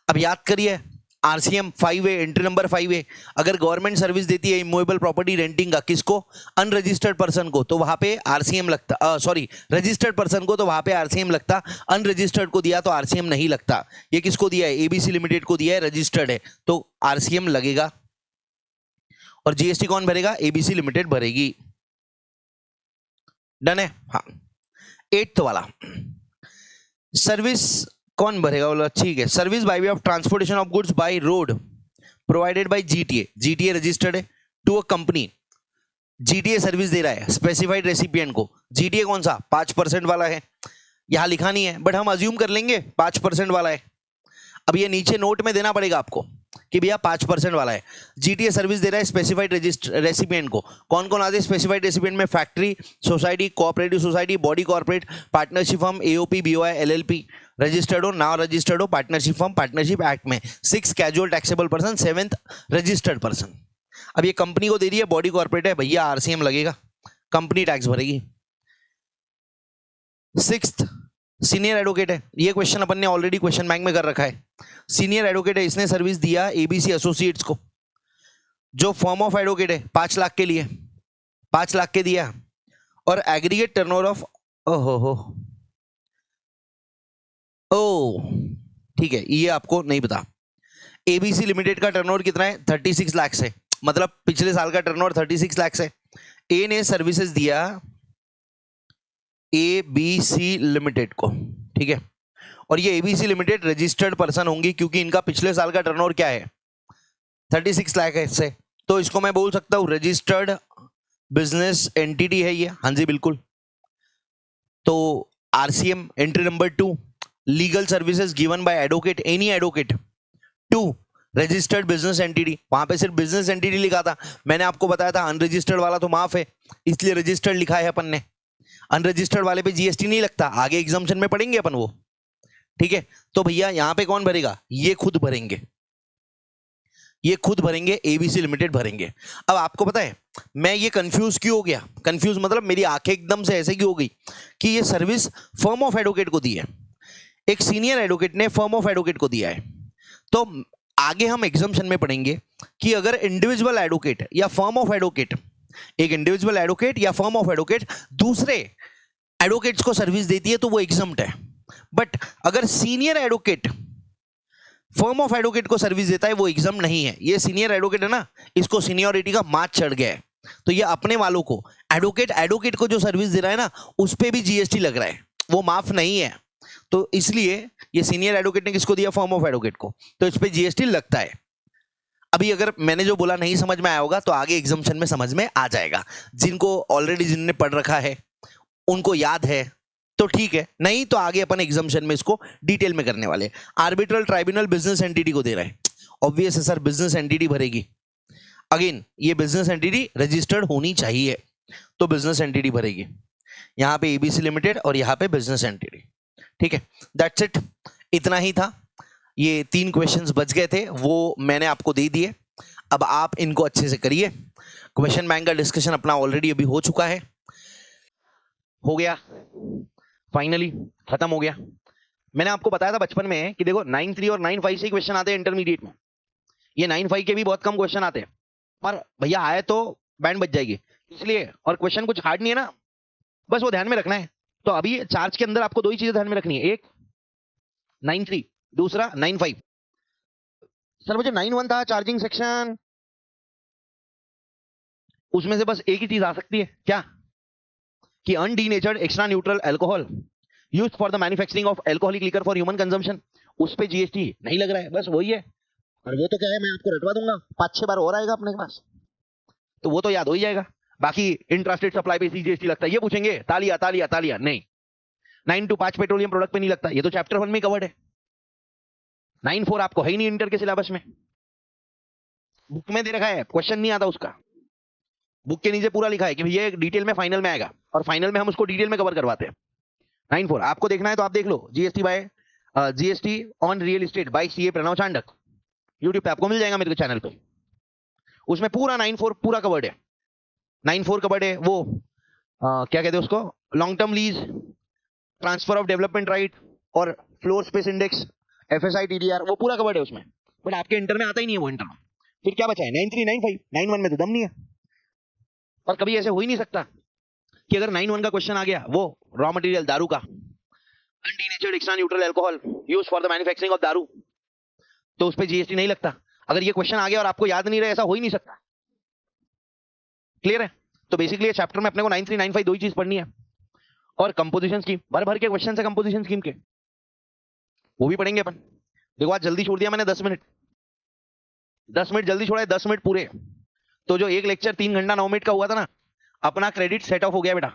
अब याद करिए RCM 5A, entry number 5A, अगर गवर्नमेंट सर्विस देती है इमूवेबल प्रॉपर्टी रेंटिंग का, किसको? अनरजिस्टर्ड पर्सन को, तो वहां पे आरसीएम लगता, सॉरी रजिस्टर्ड पर्सन को, तो वहां पे आरसीएम लगता। अनरजिस्टर्ड को दिया तो आरसीएम नहीं लगता। ये किसको दिया है? एबीसी लिमिटेड को दिया है, रजिस्टर्ड है, तो आरसीएम लगेगा। और जीएसटी कौन भरेगा? एबीसी लिमिटेड भरेगी। डन है? हाँ। 8th वाला, सर्विस कौन भरेगा? बोला ठीक है। Service by way of transportation of goods by road provided by GTA, GTA registered है to a company, GTA service दे रहा है स्पेसिफाइड रेसिपिएंट को। जीटीए कौन सा? 5% वाला है, यहां लिखा नहीं है बट हम अज्यूम कर लेंगे 5% वाला है। अब ये नीचे नोट में देना पड़ेगा आपको कि भैया 5% वाला है। जीटीए सर्विस दे रहा है स्पेसिफाइड रेसिपिएंट को। कौन कौन आते हैं स्पेसिफाइड रेसिपिएंट में? Factory, society, cooperative society, body corporate, partnership firm, AOP, BOI, LLP, registered हो, नाउ रजिस्टर्ड हो, पार्टनरशिप फर्म, पार्टनरशिप एक्ट में। 6 casual taxable person, 7th registered person. अब ये कंपनी को दे रही है, बॉडी कॉर्पोरेट है, भैया आरसीएम लगेगा, कंपनी टैक्स भरेगी। 6th सीनियर एडवोकेट है, ये क्वेश्चन अपन ने ऑलरेडी क्वेश्चन बैंक में कर रखा है। सीनियर एडवोकेट है, इसने सर्विस दिया एबीसी एसोसिएट्स को। जो फॉर्म ऑफ एडवोकेट है 5 लाख के लिए, 5 लाख के दिया, और एग्रीगेट टर्नओवर ऑफ, ठीक है, ये आपको नहीं पता। एबीसी लिमिटेड का टर्नओवर कितना है? 36 लाख से, मतलब पिछले साल का टर्नओवर 36 लाख से। ए ने सर्विसेज दिया एबीसी लिमिटेड को, ठीक है, और ये एबीसी लिमिटेड रजिस्टर्ड पर्सन होंगी क्योंकि इनका पिछले साल का टर्नओवर क्या है? 36 लाख है इससे, तो इसको मैं बोल सकता हूं रजिस्टर्ड बिजनेस एंटिटी है ये। हाँ जी बिल्कुल। तो RCM entry number 2, legal services given by advocate, any advocate, 2 registered business entity. वहां पे सिर्फ बिजनेस एंटिटी लिखा था, मैंने आपको बताया था अनरजिस्टर्ड वाला तो माफ है, इसलिए रजिस्टर्ड लिखा है अपन ने। अनरजिस्टर्ड वाले पे जीएसटी नहीं लगता, आगे एग्जाम्पशन में पढ़ेंगे अपन वो, ठीक है। तो भैया यहां पे कौन भरेगा? ये खुद भरेंगे, ये खुद भरेंगे, एबीसी लिमिटेड भरेंगे। अब आपको पता है मैं ये कंफ्यूज क्यों हो गया? कंफ्यूज मतलब मेरी आंखें एकदम से ऐसे क्यों हो गई कि ये सर्विस फर्म ऑफ एडवोकेट को दी है, एक सीनियर एडवोकेट ने फर्म ऑफ एडवोकेट को दिया है। तो आगे हम एग्जाम्पशन में पढ़ेंगे कि अगर इंडिविजुअल एडवोकेट या फर्म ऑफ एडवोकेट, एक इंडिविजुअल एडवोकेट या फर्म ऑफ एडवोकेट दूसरे एडवोकेट्स को सर्विस देती है तो वो एग्जम्प्ट है। बट अगर senior advocate firm of advocate को सर्विस देता है वो एग्जाम नहीं है। ये सीनियर एडवोकेट है ना, इसको सीनियरिटी का मार्च चढ़ गया है, तो ये अपने वालों को एडवोकेट को जो सर्विस दे रहा है ना, उस पे भी जीएसटी लग रहा है, वो माफ नहीं है। तो इसलिए ये सीनियर एडवोकेट ने किसको दिया? फर्म ऑफ एडवोकेट को, तो इस पे जीएसटी लगता है। अभी अगर मैंने जो बोला नहीं समझ में आया होगा तो आगे एग्जामिनेशन में समझ में आ जाएगा। जिनको ऑलरेडी जिन्होंने पढ़ रखा है उनको याद है तो ठीक है, नहीं तो आगे अपन एग्जामिनेशन में इसको डिटेल में करने वाले। आर्बिट्रल ट्राइब्यूनल बिजनेस एंटिटी को दे रहा है, ऑब्वियस है सर, बिजनेस एंटिटी भरेगी। अगेन ये बिजनेस एंटिटी रजिस्टर्ड होनी चाहिए, तो बिजनेस एंटिटी भरेगी। यहाँ पे एबीसी लिमिटेड और यहाँ पे बिजनेस एंटिटी। ठीक है, दैट्स इट, इतना ही था। ये 3 क्वेश्चंस बच गए थे, वो मैंने आपको दे दिए। अब आप इनको अच्छे से करिए। क्वेश्चन बैंक का डिस्कशन अपना ऑलरेडी अभी हो चुका है, हो गया, फाइनली खत्म हो गया। मैंने आपको बताया था बचपन में कि देखो 9-3 और 9-5 से क्वेश्चन आते हैं इंटरमीडिएट में। ये 9-5 के भी बहुत कम क्वेश्चन आते हैं, पर भैया आए तो बैंड बच जाएगी इसलिए। और क्वेश्चन कुछ हार्ड नहीं है ना, बस वो ध्यान में रखना है। तो अभी चार्ज के अंदर आपको 2 ही चीजें ध्यान में रखनी है, एक 9-3, दूसरा 9-5। सर वो जो 9-1 था चार्जिंग सेक्शन, उसमें से बस एक ही चीज आ सकती है, क्या? कि undenatured extra neutral alcohol used for the manufacturing of alcoholic liquor for human consumption, उस पे जीएसटी नहीं लग रहा है, बस वही है। और वो तो क्या है, मैं आपको रटवा दूंगा, 5-6 बार और आएगा अपने पास, तो वो तो याद हो ही जाएगा। बाकी इंट्रास्टेट सप्लाई पे जीएसटी लगता है, ये पूछेंगे तालिया तालिया तालिया, नहीं। 9 to 5 पेट्रोलियम प्रोडक्ट पे नहीं लगता, ये तो चैप्टर 1 में कवर्ड है। 9-4 आपको है ही नहीं इंटर के सिलेबस में, बुक में दे रखा है, क्वेश्चन नहीं आता उसका। बुक के नीचे पूरा लिखा है कि ये डिटेल में फाइनल में आएगा, और फाइनल में हम उसको डिटेल में कवर करवाते हैं। 9-4 आपको देखना है तो आप देख लो, GST on real estate by CA Pranav Chandak, YouTube पे आपको मिल जाएगा मेरे चैनल पे, उसमें पूरा 9-4 पूरा कवर्ड है। 9-4 कवर्ड है वो क्या कहते हैं उसको, long term lease, transfer of development right और floor space index, FSI TDR, वो पूरा कवर्ड है उसमें। बट आपके इंटर में आता ही नहीं है वो इंटर में, फिर क्या बचा है? 9-3 9-5, 9-1 में तो दम नहीं है। और कभी ऐसे हो ही नहीं सकता कि अगर 9-1 का क्वेश्चन आ गया, वो रॉ मटेरियल दारू का, undenatured extra neutral alcohol used for the manufacturing of दारू, तो उस पे जीएसटी नहीं लगता। अगर ये क्वेश्चन आ गया और आपको याद नहीं रहे, ऐसा हो ही नहीं सकता। क्लियर है? तो बेसिकली चैप्टर में अपने को 9-3 9-5 दो ही चीज पढ़नी है, और कंपोजिशन स्कीम, भर भर के क्वेश्चन है कंपोजिशन स्कीम के, वो भी पढ़ेंगे अपन। देखो आज जल्दी छोड़ दिया मैंने, 10 मिनट जल्दी छोड़ा है, 10 मिनट पूरे। तो जो एक लेक्चर 3 घंटा 9 मिनट का हुआ था ना, अपना क्रेडिट सेट ऑफ हो गया बेटा।